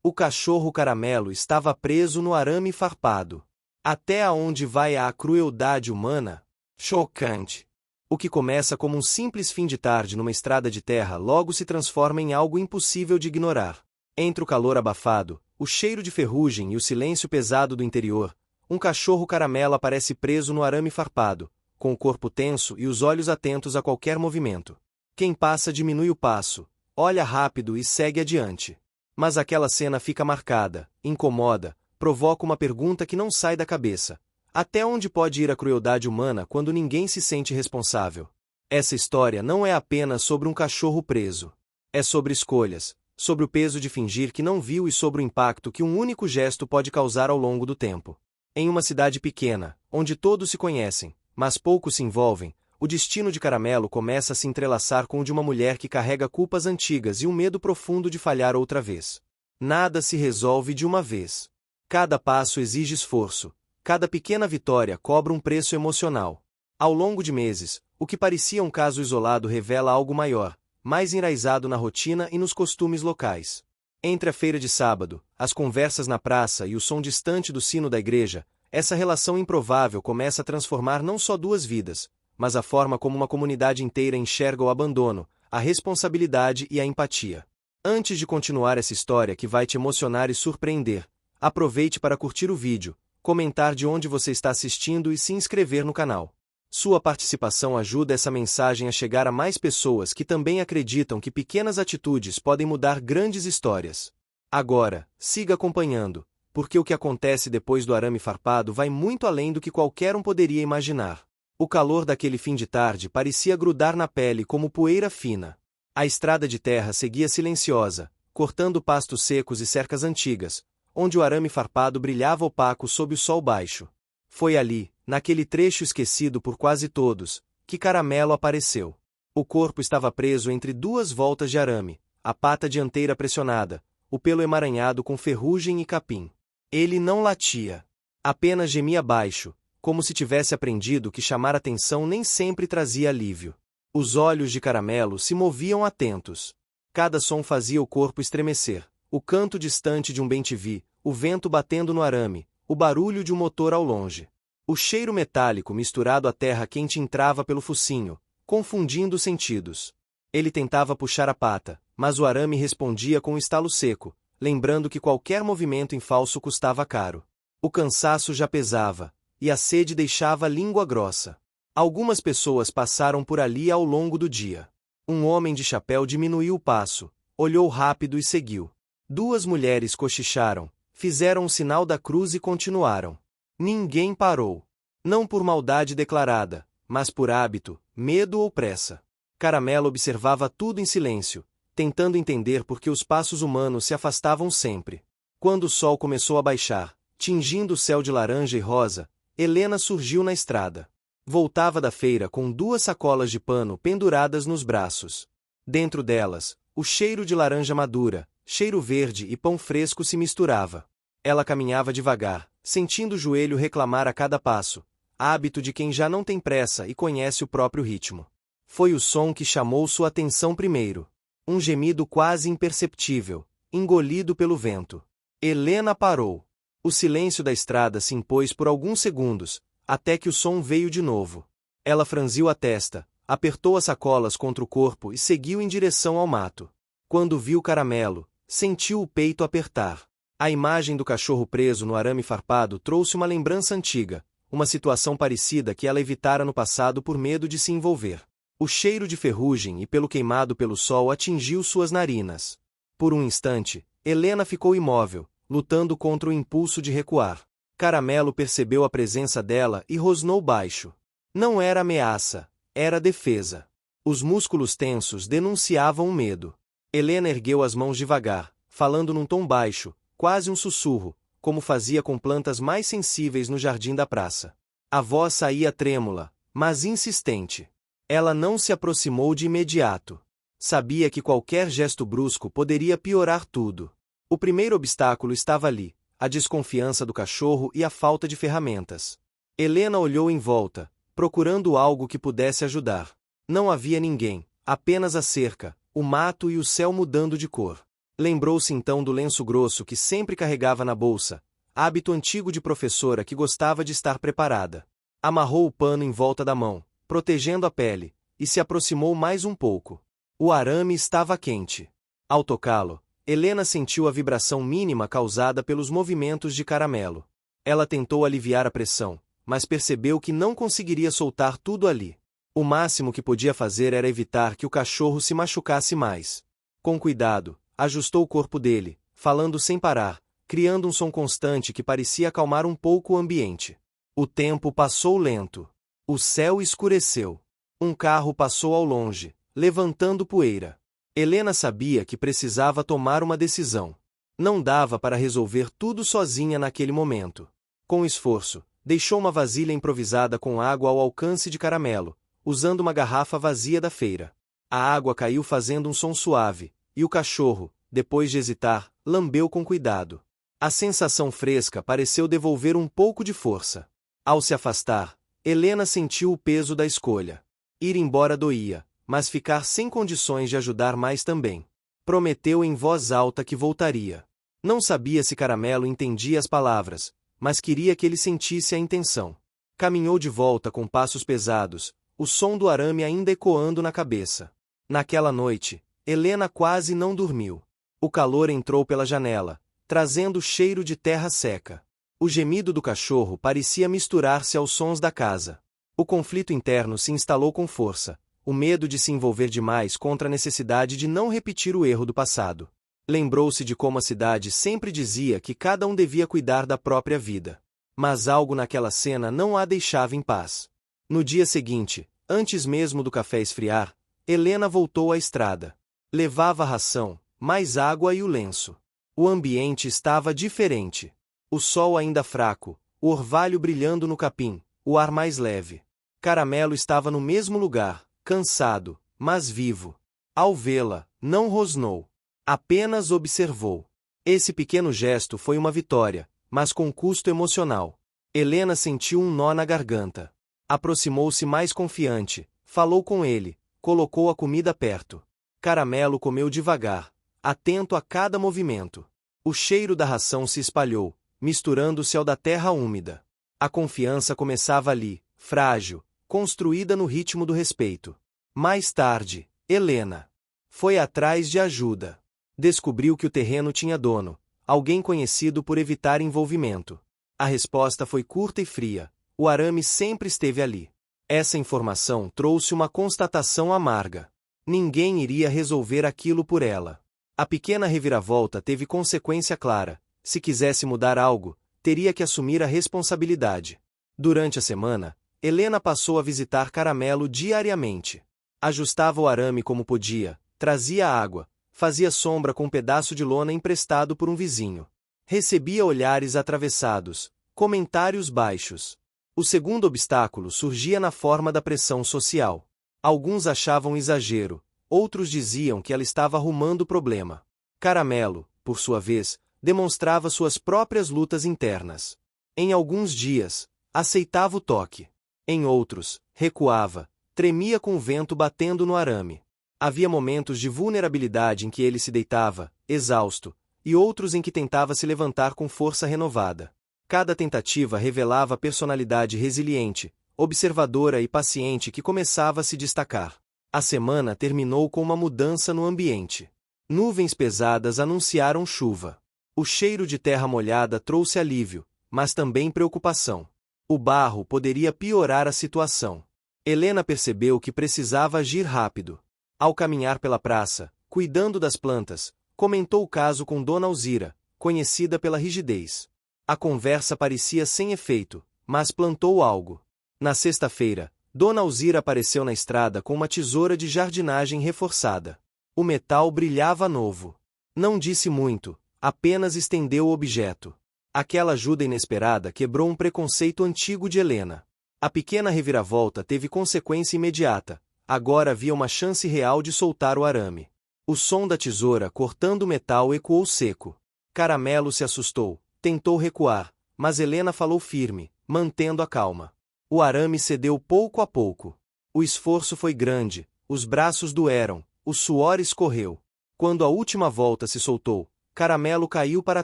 O cachorro caramelo estava preso no arame farpado. Até aonde vai a crueldade humana? Chocante! O que começa como um simples fim de tarde numa estrada de terra logo se transforma em algo impossível de ignorar. Entre o calor abafado, o cheiro de ferrugem e o silêncio pesado do interior, um cachorro caramelo aparece preso no arame farpado, com o corpo tenso e os olhos atentos a qualquer movimento. Quem passa diminui o passo, olha rápido e segue adiante. Mas aquela cena fica marcada, incomoda, provoca uma pergunta que não sai da cabeça. Até onde pode ir a crueldade humana quando ninguém se sente responsável? Essa história não é apenas sobre um cachorro preso. É sobre escolhas, sobre o peso de fingir que não viu e sobre o impacto que um único gesto pode causar ao longo do tempo. Em uma cidade pequena, onde todos se conhecem, mas poucos se envolvem, o destino de Caramelo começa a se entrelaçar com o de uma mulher que carrega culpas antigas e um medo profundo de falhar outra vez. Nada se resolve de uma vez. Cada passo exige esforço, cada pequena vitória cobra um preço emocional. Ao longo de meses, o que parecia um caso isolado revela algo maior, mais enraizado na rotina e nos costumes locais. Entre a feira de sábado, as conversas na praça e o som distante do sino da igreja, essa relação improvável começa a transformar não só duas vidas, mas a forma como uma comunidade inteira enxerga o abandono, a responsabilidade e a empatia. Antes de continuar essa história que vai te emocionar e surpreender, aproveite para curtir o vídeo, comentar de onde você está assistindo e se inscrever no canal. Sua participação ajuda essa mensagem a chegar a mais pessoas que também acreditam que pequenas atitudes podem mudar grandes histórias. Agora, siga acompanhando, porque o que acontece depois do arame farpado vai muito além do que qualquer um poderia imaginar. O calor daquele fim de tarde parecia grudar na pele como poeira fina. A estrada de terra seguia silenciosa, cortando pastos secos e cercas antigas, onde o arame farpado brilhava opaco sob o sol baixo. Foi ali, naquele trecho esquecido por quase todos, que Caramelo apareceu. O corpo estava preso entre duas voltas de arame, a pata dianteira pressionada, o pelo emaranhado com ferrugem e capim. Ele não latia. Apenas gemia baixo, como se tivesse aprendido que chamar atenção nem sempre trazia alívio. Os olhos de Caramelo se moviam atentos. Cada som fazia o corpo estremecer. O canto distante de um bem-te-vi, o vento batendo no arame, o barulho de um motor ao longe. O cheiro metálico misturado à terra quente entrava pelo focinho, confundindo os sentidos. Ele tentava puxar a pata, mas o arame respondia com um estalo seco, lembrando que qualquer movimento em falso custava caro. O cansaço já pesava, e a sede deixava a língua grossa. Algumas pessoas passaram por ali ao longo do dia. Um homem de chapéu diminuiu o passo, olhou rápido e seguiu. Duas mulheres cochicharam, fizeram o sinal da cruz e continuaram. Ninguém parou. Não por maldade declarada, mas por hábito, medo ou pressa. Caramelo observava tudo em silêncio, tentando entender por que os passos humanos se afastavam sempre. Quando o sol começou a baixar, tingindo o céu de laranja e rosa, Helena surgiu na estrada. Voltava da feira com duas sacolas de pano penduradas nos braços. Dentro delas, o cheiro de laranja madura, cheiro verde e pão fresco se misturava. Ela caminhava devagar, sentindo o joelho reclamar a cada passo, hábito de quem já não tem pressa e conhece o próprio ritmo. Foi o som que chamou sua atenção primeiro. Um gemido quase imperceptível, engolido pelo vento. Helena parou. O silêncio da estrada se impôs por alguns segundos, até que o som veio de novo. Ela franziu a testa, apertou as sacolas contra o corpo e seguiu em direção ao mato. Quando viu Caramelo, sentiu o peito apertar. A imagem do cachorro preso no arame farpado trouxe uma lembrança antiga, uma situação parecida que ela evitara no passado por medo de se envolver. O cheiro de ferrugem e pelo queimado pelo sol atingiu suas narinas. Por um instante, Helena ficou imóvel, lutando contra o impulso de recuar. Caramelo percebeu a presença dela e rosnou baixo. Não era ameaça, era defesa. Os músculos tensos denunciavam o medo. Helena ergueu as mãos devagar, falando num tom baixo, quase um sussurro, como fazia com plantas mais sensíveis no jardim da praça. A voz saía trêmula, mas insistente. Ela não se aproximou de imediato. Sabia que qualquer gesto brusco poderia piorar tudo. O primeiro obstáculo estava ali, a desconfiança do cachorro e a falta de ferramentas. Helena olhou em volta, procurando algo que pudesse ajudar. Não havia ninguém, apenas a cerca, o mato e o céu mudando de cor. Lembrou-se então do lenço grosso que sempre carregava na bolsa, hábito antigo de professora que gostava de estar preparada. Amarrou o pano em volta da mão, protegendo a pele, e se aproximou mais um pouco. O arame estava quente. Ao tocá-lo, Helena sentiu a vibração mínima causada pelos movimentos de Caramelo. Ela tentou aliviar a pressão, mas percebeu que não conseguiria soltar tudo ali. O máximo que podia fazer era evitar que o cachorro se machucasse mais. Com cuidado, ajustou o corpo dele, falando sem parar, criando um som constante que parecia acalmar um pouco o ambiente. O tempo passou lento. O céu escureceu. Um carro passou ao longe, levantando poeira. Helena sabia que precisava tomar uma decisão. Não dava para resolver tudo sozinha naquele momento. Com esforço, deixou uma vasilha improvisada com água ao alcance de Caramelo, usando uma garrafa vazia da feira. A água caiu fazendo um som suave, e o cachorro, depois de hesitar, lambeu com cuidado. A sensação fresca pareceu devolver um pouco de força. Ao se afastar, Helena sentiu o peso da escolha. Ir embora doía, mas ficar sem condições de ajudar mais também. Prometeu em voz alta que voltaria. Não sabia se Caramelo entendia as palavras, mas queria que ele sentisse a intenção. Caminhou de volta com passos pesados, o som do arame ainda ecoando na cabeça. Naquela noite, Helena quase não dormiu. O calor entrou pela janela, trazendo o cheiro de terra seca. O gemido do cachorro parecia misturar-se aos sons da casa. O conflito interno se instalou com força, o medo de se envolver demais contra a necessidade de não repetir o erro do passado. Lembrou-se de como a cidade sempre dizia que cada um devia cuidar da própria vida. Mas algo naquela cena não a deixava em paz. No dia seguinte, antes mesmo do café esfriar, Helena voltou à estrada. Levava a ração, mais água e o lenço. O ambiente estava diferente. O sol ainda fraco, o orvalho brilhando no capim, o ar mais leve. Caramelo estava no mesmo lugar, cansado, mas vivo. Ao vê-la, não rosnou. Apenas observou. Esse pequeno gesto foi uma vitória, mas com custo emocional. Helena sentiu um nó na garganta. Aproximou-se mais confiante, falou com ele, colocou a comida perto. Caramelo comeu devagar, atento a cada movimento. O cheiro da ração se espalhou, misturando-se ao da terra úmida. A confiança começava ali, frágil, construída no ritmo do respeito. Mais tarde, Helena foi atrás de ajuda. Descobriu que o terreno tinha dono, alguém conhecido por evitar envolvimento. A resposta foi curta e fria: o arame sempre esteve ali. Essa informação trouxe uma constatação amarga. Ninguém iria resolver aquilo por ela. A pequena reviravolta teve consequência clara: se quisesse mudar algo, teria que assumir a responsabilidade. Durante a semana, Helena passou a visitar Caramelo diariamente. Ajustava o arame como podia, trazia água, fazia sombra com um pedaço de lona emprestado por um vizinho. Recebia olhares atravessados, comentários baixos. O segundo obstáculo surgia na forma da pressão social. Alguns achavam exagero, outros diziam que ela estava arrumando o problema. Caramelo, por sua vez, demonstrava suas próprias lutas internas. Em alguns dias, aceitava o toque. Em outros, recuava, tremia com o vento batendo no arame. Havia momentos de vulnerabilidade em que ele se deitava, exausto, e outros em que tentava se levantar com força renovada. Cada tentativa revelava a personalidade resiliente, observadora e paciente que começava a se destacar. A semana terminou com uma mudança no ambiente. Nuvens pesadas anunciaram chuva. O cheiro de terra molhada trouxe alívio, mas também preocupação. O barro poderia piorar a situação. Helena percebeu que precisava agir rápido. Ao caminhar pela praça, cuidando das plantas, comentou o caso com Dona Alzira, conhecida pela rigidez. A conversa parecia sem efeito, mas plantou algo. Na sexta-feira, Dona Alzira apareceu na estrada com uma tesoura de jardinagem reforçada. O metal brilhava novo. Não disse muito, apenas estendeu o objeto. Aquela ajuda inesperada quebrou um preconceito antigo de Helena. A pequena reviravolta teve consequência imediata. Agora havia uma chance real de soltar o arame. O som da tesoura cortando o metal ecoou seco. Caramelo se assustou, tentou recuar, mas Helena falou firme, mantendo a calma. O arame cedeu pouco a pouco. O esforço foi grande, os braços doeram, o suor escorreu. Quando a última volta se soltou, Caramelo caiu para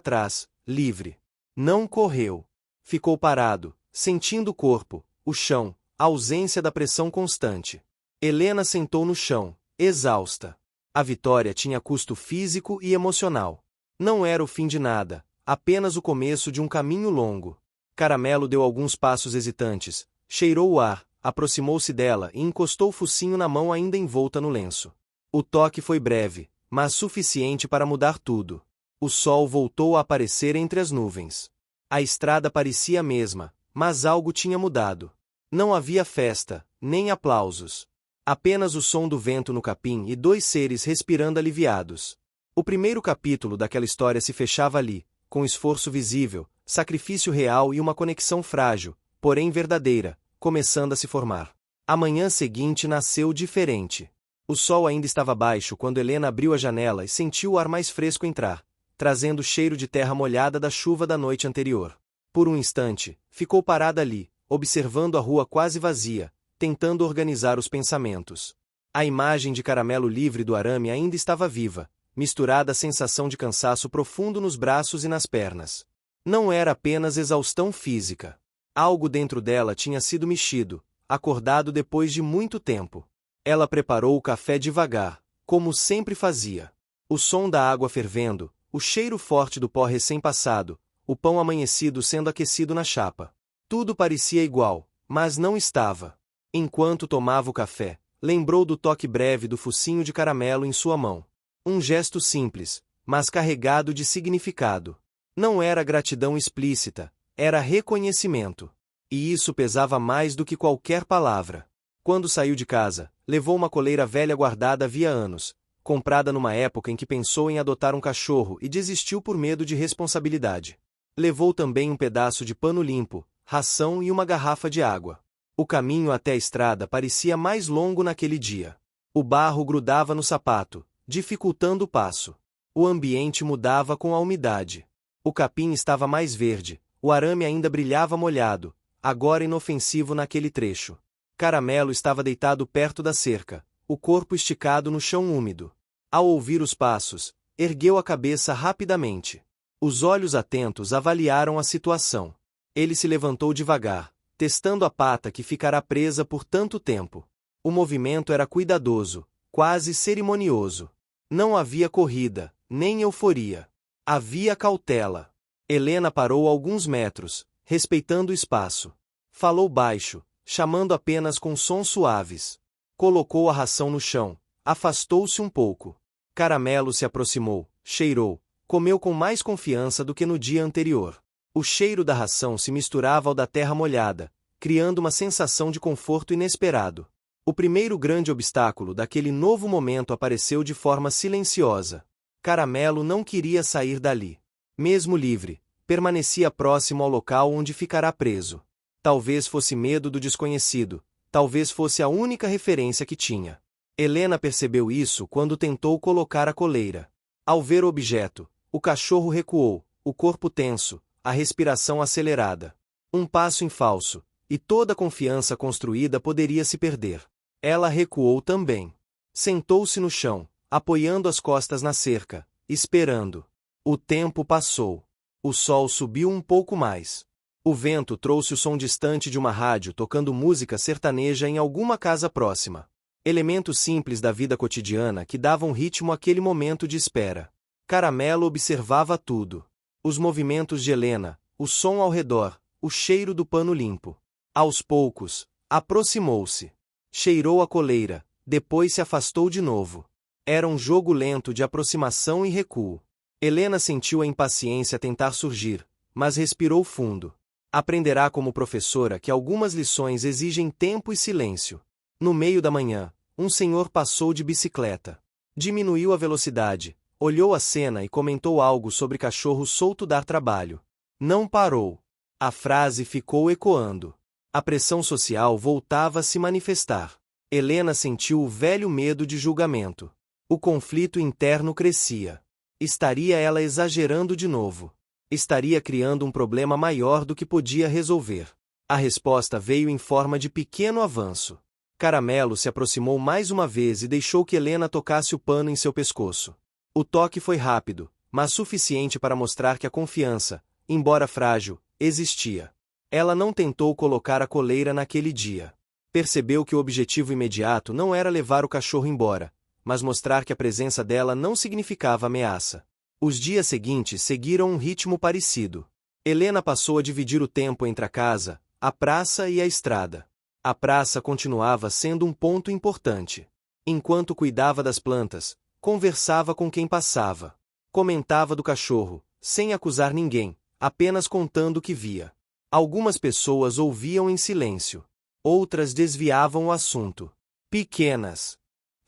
trás, livre. Não correu. Ficou parado, sentindo o corpo, o chão, a ausência da pressão constante. Helena sentou no chão, exausta. A vitória tinha custo físico e emocional. Não era o fim de nada, apenas o começo de um caminho longo. Caramelo deu alguns passos hesitantes, cheirou o ar, aproximou-se dela e encostou o focinho na mão ainda envolta no lenço. O toque foi breve, mas suficiente para mudar tudo. O sol voltou a aparecer entre as nuvens. A estrada parecia a mesma, mas algo tinha mudado. Não havia festa, nem aplausos. Apenas o som do vento no capim e dois seres respirando aliviados. O primeiro capítulo daquela história se fechava ali, com esforço visível, sacrifício real e uma conexão frágil, porém verdadeira, começando a se formar. A manhã seguinte nasceu diferente. O sol ainda estava baixo quando Helena abriu a janela e sentiu o ar mais fresco entrar, trazendo o cheiro de terra molhada da chuva da noite anterior. Por um instante, ficou parada ali, observando a rua quase vazia, tentando organizar os pensamentos. A imagem de Caramelo livre do arame ainda estava viva, misturada à sensação de cansaço profundo nos braços e nas pernas. Não era apenas exaustão física. Algo dentro dela tinha sido mexido, acordado depois de muito tempo. Ela preparou o café devagar, como sempre fazia. O som da água fervendo, o cheiro forte do pó recém-passado, o pão amanhecido sendo aquecido na chapa. Tudo parecia igual, mas não estava. Enquanto tomava o café, lembrou do toque breve do focinho de caramelo em sua mão. Um gesto simples, mas carregado de significado. Não era gratidão explícita, era reconhecimento. E isso pesava mais do que qualquer palavra. Quando saiu de casa, levou uma coleira velha guardada havia anos, comprada numa época em que pensou em adotar um cachorro e desistiu por medo de responsabilidade. Levou também um pedaço de pano limpo, ração e uma garrafa de água. O caminho até a estrada parecia mais longo naquele dia. O barro grudava no sapato, dificultando o passo. O ambiente mudava com a umidade. O capim estava mais verde, o arame ainda brilhava molhado, agora inofensivo naquele trecho. Caramelo estava deitado perto da cerca, o corpo esticado no chão úmido. Ao ouvir os passos, ergueu a cabeça rapidamente. Os olhos atentos avaliaram a situação. Ele se levantou devagar, testando a pata que ficará presa por tanto tempo. O movimento era cuidadoso, quase cerimonioso. Não havia corrida, nem euforia. Havia cautela. Helena parou a alguns metros, respeitando o espaço. Falou baixo, chamando apenas com sons suaves. Colocou a ração no chão, afastou-se um pouco. Caramelo se aproximou, cheirou, comeu com mais confiança do que no dia anterior. O cheiro da ração se misturava ao da terra molhada, criando uma sensação de conforto inesperado. O primeiro grande obstáculo daquele novo momento apareceu de forma silenciosa. Caramelo não queria sair dali. Mesmo livre, permanecia próximo ao local onde ficará preso. Talvez fosse medo do desconhecido, talvez fosse a única referência que tinha. Helena percebeu isso quando tentou colocar a coleira. Ao ver o objeto, o cachorro recuou, o corpo tenso, a respiração acelerada. Um passo em falso, e toda a confiança construída poderia se perder. Ela recuou também. Sentou-se no chão, apoiando as costas na cerca, esperando. O tempo passou. O sol subiu um pouco mais. O vento trouxe o som distante de uma rádio tocando música sertaneja em alguma casa próxima. Elementos simples da vida cotidiana que davam ritmo àquele momento de espera. Caramelo observava tudo. Os movimentos de Helena, o som ao redor, o cheiro do pano limpo. Aos poucos, aproximou-se. Cheirou a coleira, depois se afastou de novo. Era um jogo lento de aproximação e recuo. Helena sentiu a impaciência tentar surgir, mas respirou fundo. Aprenderá como professora que algumas lições exigem tempo e silêncio. No meio da manhã, um senhor passou de bicicleta. Diminuiu a velocidade, olhou a cena e comentou algo sobre cachorro solto dar trabalho. Não parou. A frase ficou ecoando. A pressão social voltava a se manifestar. Helena sentiu o velho medo de julgamento. O conflito interno crescia. Estaria ela exagerando de novo? Estaria criando um problema maior do que podia resolver? A resposta veio em forma de pequeno avanço. Caramelo se aproximou mais uma vez e deixou que Helena tocasse o pano em seu pescoço. O toque foi rápido, mas suficiente para mostrar que a confiança, embora frágil, existia. Ela não tentou colocar a coleira naquele dia. Percebeu que o objetivo imediato não era levar o cachorro embora, mas mostrar que a presença dela não significava ameaça. Os dias seguintes seguiram um ritmo parecido. Helena passou a dividir o tempo entre a casa, a praça e a estrada. A praça continuava sendo um ponto importante. Enquanto cuidava das plantas, conversava com quem passava. Comentava do cachorro, sem acusar ninguém, apenas contando o que via. Algumas pessoas ouviam em silêncio. Outras desviavam o assunto. Pequenas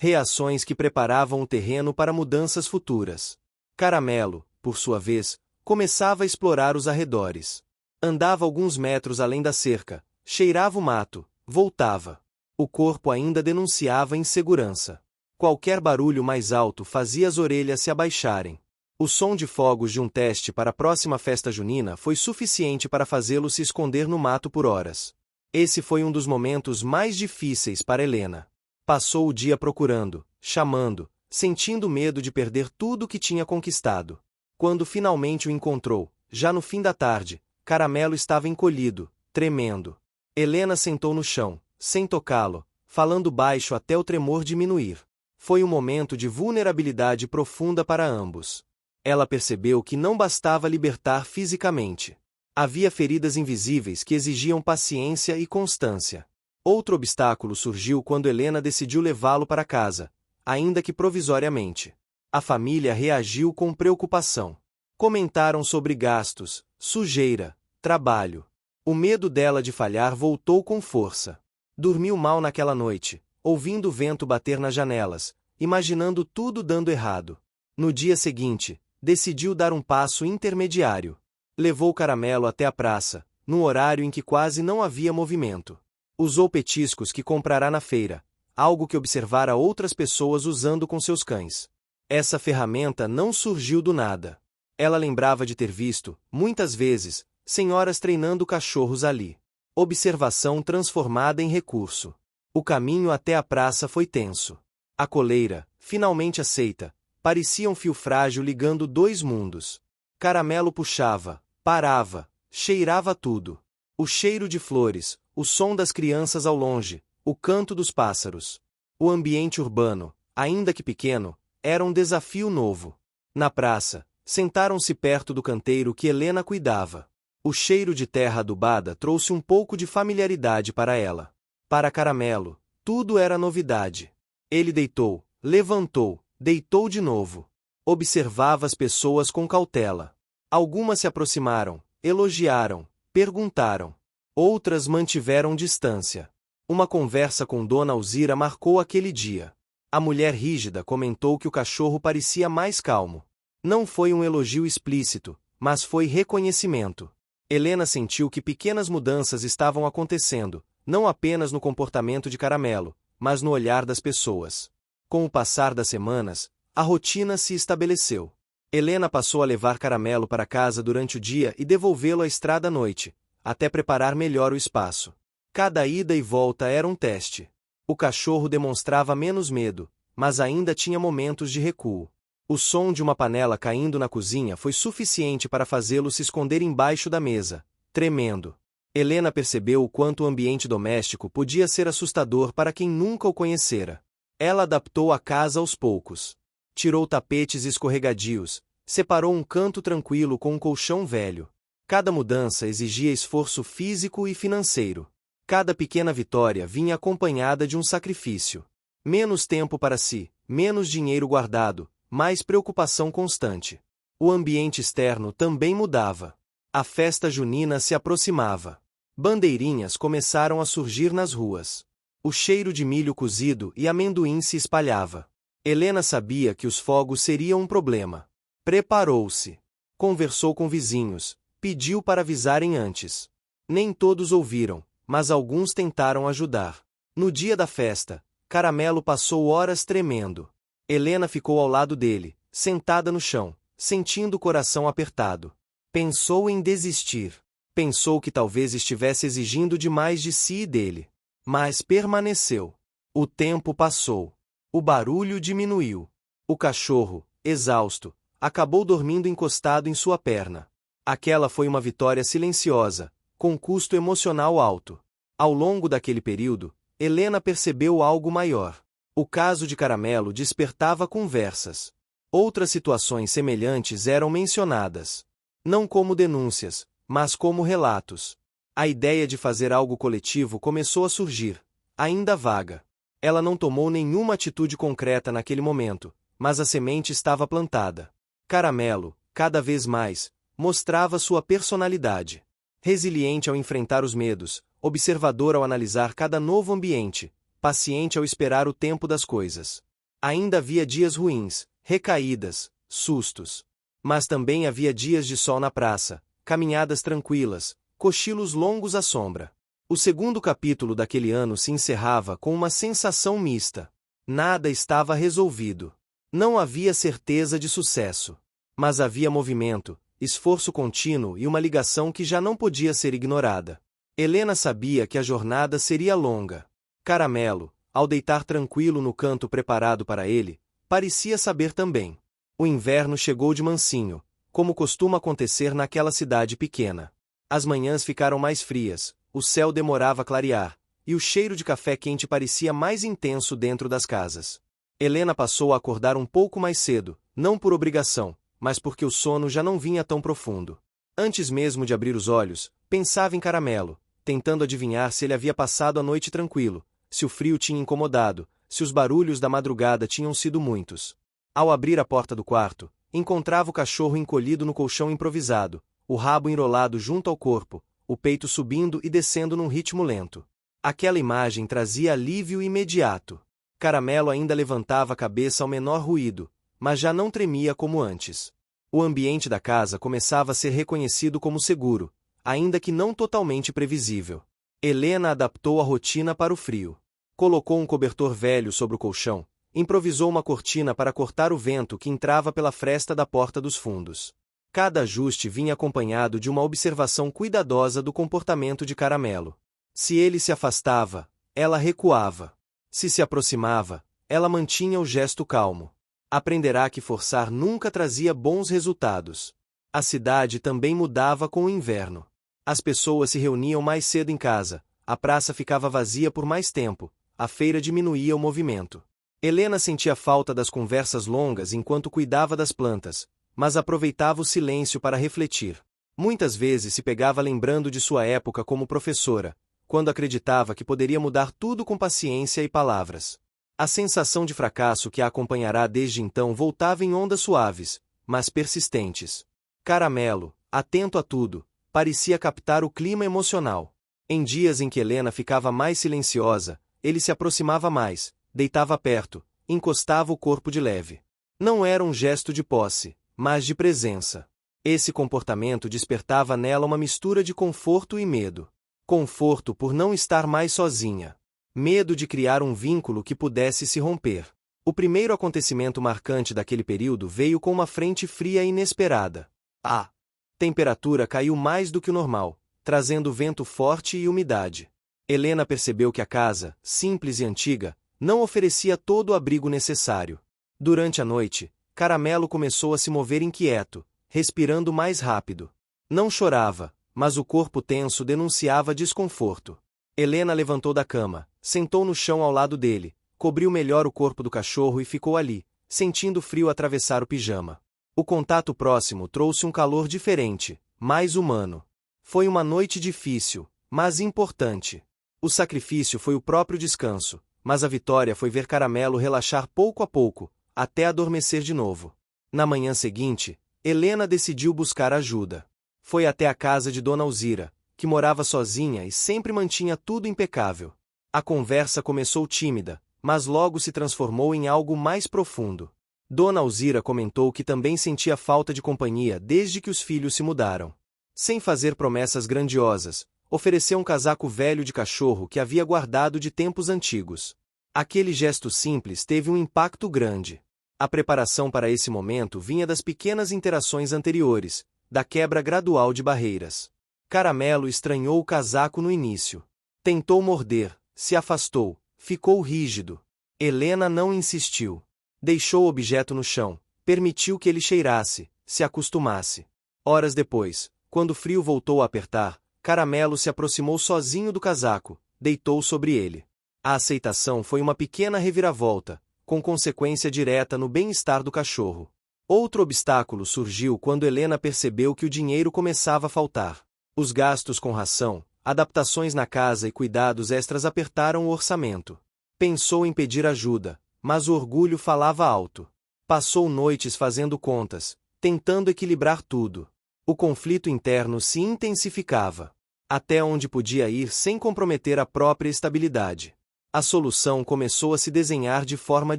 reações que preparavam o terreno para mudanças futuras. Caramelo, por sua vez, começava a explorar os arredores. Andava alguns metros além da cerca, cheirava o mato, voltava. O corpo ainda denunciava insegurança. Qualquer barulho mais alto fazia as orelhas se abaixarem. O som de fogos de um teste para a próxima festa junina foi suficiente para fazê-lo se esconder no mato por horas. Esse foi um dos momentos mais difíceis para Helena. Passou o dia procurando, chamando, sentindo medo de perder tudo o que tinha conquistado. Quando finalmente o encontrou, já no fim da tarde, Caramelo estava encolhido, tremendo. Helena sentou no chão, sem tocá-lo, falando baixo até o tremor diminuir. Foi um momento de vulnerabilidade profunda para ambos. Ela percebeu que não bastava libertar fisicamente. Havia feridas invisíveis que exigiam paciência e constância. Outro obstáculo surgiu quando Helena decidiu levá-lo para casa, ainda que provisoriamente. A família reagiu com preocupação. Comentaram sobre gastos, sujeira, trabalho. O medo dela de falhar voltou com força. Dormiu mal naquela noite, ouvindo o vento bater nas janelas, imaginando tudo dando errado. No dia seguinte, decidiu dar um passo intermediário. Levou Caramelo até a praça, num horário em que quase não havia movimento. Usou petiscos que comprará na feira, algo que observara outras pessoas usando com seus cães. Essa ferramenta não surgiu do nada. Ela lembrava de ter visto, muitas vezes, senhoras treinando cachorros ali. Observação transformada em recurso. O caminho até a praça foi tenso. A coleira, finalmente aceita, parecia um fio frágil ligando dois mundos. Caramelo puxava, parava, cheirava tudo. O cheiro de flores, o som das crianças ao longe, o canto dos pássaros. O ambiente urbano, ainda que pequeno, era um desafio novo. Na praça, sentaram-se perto do canteiro que Helena cuidava. O cheiro de terra adubada trouxe um pouco de familiaridade para ela. Para Caramelo, tudo era novidade. Ele deitou, levantou, deitou de novo. Observava as pessoas com cautela. Algumas se aproximaram, elogiaram, perguntaram. Outras mantiveram distância. Uma conversa com Dona Alzira marcou aquele dia. A mulher rígida comentou que o cachorro parecia mais calmo. Não foi um elogio explícito, mas foi reconhecimento. Helena sentiu que pequenas mudanças estavam acontecendo, não apenas no comportamento de Caramelo, mas no olhar das pessoas. Com o passar das semanas, a rotina se estabeleceu. Helena passou a levar Caramelo para casa durante o dia e devolvê-lo à estrada à noite, até preparar melhor o espaço. Cada ida e volta era um teste. O cachorro demonstrava menos medo, mas ainda tinha momentos de recuo. O som de uma panela caindo na cozinha foi suficiente para fazê-lo se esconder embaixo da mesa, tremendo. Helena percebeu o quanto o ambiente doméstico podia ser assustador para quem nunca o conhecera. Ela adaptou a casa aos poucos. Tirou tapetes escorregadios, separou um canto tranquilo com um colchão velho. Cada mudança exigia esforço físico e financeiro. Cada pequena vitória vinha acompanhada de um sacrifício. Menos tempo para si, menos dinheiro guardado, mais preocupação constante. O ambiente externo também mudava. A festa junina se aproximava. Bandeirinhas começaram a surgir nas ruas. O cheiro de milho cozido e amendoim se espalhava. Helena sabia que os fogos seriam um problema. Preparou-se. Conversou com vizinhos. Pediu para avisarem antes. Nem todos ouviram, mas alguns tentaram ajudar. No dia da festa, Caramelo passou horas tremendo. Helena ficou ao lado dele, sentada no chão, sentindo o coração apertado. Pensou em desistir. Pensou que talvez estivesse exigindo demais de si e dele. Mas permaneceu. O tempo passou. O barulho diminuiu. O cachorro, exausto, acabou dormindo encostado em sua perna. Aquela foi uma vitória silenciosa, com custo emocional alto. Ao longo daquele período, Helena percebeu algo maior. O caso de Caramelo despertava conversas. Outras situações semelhantes eram mencionadas. Não como denúncias, mas como relatos. A ideia de fazer algo coletivo começou a surgir, ainda vaga. Ela não tomou nenhuma atitude concreta naquele momento, mas a semente estava plantada. Caramelo, cada vez mais, mostrava sua personalidade. Resiliente ao enfrentar os medos, observador ao analisar cada novo ambiente, paciente ao esperar o tempo das coisas. Ainda havia dias ruins, recaídas, sustos. Mas também havia dias de sol na praça, caminhadas tranquilas, cochilos longos à sombra. O segundo capítulo daquele ano se encerrava com uma sensação mista. Nada estava resolvido. Não havia certeza de sucesso. Mas havia movimento, esforço contínuo e uma ligação que já não podia ser ignorada. Helena sabia que a jornada seria longa. Caramelo, ao deitar tranquilo no canto preparado para ele, parecia saber também. O inverno chegou de mansinho, como costuma acontecer naquela cidade pequena. As manhãs ficaram mais frias, o céu demorava a clarear, e o cheiro de café quente parecia mais intenso dentro das casas. Helena passou a acordar um pouco mais cedo, não por obrigação, mas porque o sono já não vinha tão profundo. Antes mesmo de abrir os olhos, pensava em Caramelo, tentando adivinhar se ele havia passado a noite tranquilo, se o frio tinha incomodado, se os barulhos da madrugada tinham sido muitos. Ao abrir a porta do quarto, encontrava o cachorro encolhido no colchão improvisado, o rabo enrolado junto ao corpo, o peito subindo e descendo num ritmo lento. Aquela imagem trazia alívio imediato. Caramelo ainda levantava a cabeça ao menor ruído, mas já não tremia como antes. O ambiente da casa começava a ser reconhecido como seguro, ainda que não totalmente previsível. Helena adaptou a rotina para o frio. Colocou um cobertor velho sobre o colchão, improvisou uma cortina para cortar o vento que entrava pela fresta da porta dos fundos. Cada ajuste vinha acompanhado de uma observação cuidadosa do comportamento de Caramelo. Se ele se afastava, ela recuava. Se se aproximava, ela mantinha o gesto calmo. Aprenderá que forçar nunca trazia bons resultados. A cidade também mudava com o inverno. As pessoas se reuniam mais cedo em casa, a praça ficava vazia por mais tempo, a feira diminuía o movimento. Helena sentia falta das conversas longas enquanto cuidava das plantas, mas aproveitava o silêncio para refletir. Muitas vezes se pegava lembrando de sua época como professora, quando acreditava que poderia mudar tudo com paciência e palavras. A sensação de fracasso que a acompanhará desde então voltava em ondas suaves, mas persistentes. Caramelo, atento a tudo, parecia captar o clima emocional. Em dias em que Helena ficava mais silenciosa, ele se aproximava mais, deitava perto, encostava o corpo de leve. Não era um gesto de posse, mas de presença. Esse comportamento despertava nela uma mistura de conforto e medo. Conforto por não estar mais sozinha. Medo de criar um vínculo que pudesse se romper. O primeiro acontecimento marcante daquele período veio com uma frente fria inesperada. A temperatura caiu mais do que o normal, trazendo vento forte e umidade. Helena percebeu que a casa, simples e antiga, não oferecia todo o abrigo necessário. Durante a noite, Caramelo começou a se mover inquieto, respirando mais rápido. Não chorava, mas o corpo tenso denunciava desconforto. Helena levantou da cama, sentou no chão ao lado dele, cobriu melhor o corpo do cachorro e ficou ali, sentindo o frio atravessar o pijama. O contato próximo trouxe um calor diferente, mais humano. Foi uma noite difícil, mas importante. O sacrifício foi o próprio descanso, mas a vitória foi ver Caramelo relaxar pouco a pouco, até adormecer de novo. Na manhã seguinte, Helena decidiu buscar ajuda. Foi até a casa de Dona Alzira, que morava sozinha e sempre mantinha tudo impecável. A conversa começou tímida, mas logo se transformou em algo mais profundo. Dona Alzira comentou que também sentia falta de companhia desde que os filhos se mudaram. Sem fazer promessas grandiosas, ofereceu um casaco velho de cachorro que havia guardado de tempos antigos. Aquele gesto simples teve um impacto grande. A preparação para esse momento vinha das pequenas interações anteriores, da quebra gradual de barreiras. Caramelo estranhou o casaco no início. Tentou morder, se afastou, ficou rígido. Helena não insistiu. Deixou o objeto no chão, Permitiu que ele cheirasse, se acostumasse. Horas depois, quando o frio voltou a apertar, Caramelo se aproximou sozinho do casaco, deitou sobre ele. A aceitação foi uma pequena reviravolta, com consequência direta no bem-estar do cachorro. Outro obstáculo surgiu quando Helena percebeu que o dinheiro começava a faltar. Os gastos com ração, adaptações na casa e cuidados extras apertaram o orçamento. Pensou em pedir ajuda, mas o orgulho falava alto. Passou noites fazendo contas, tentando equilibrar tudo. O conflito interno se intensificava. Até onde podia ir sem comprometer a própria estabilidade. A solução começou a se desenhar de forma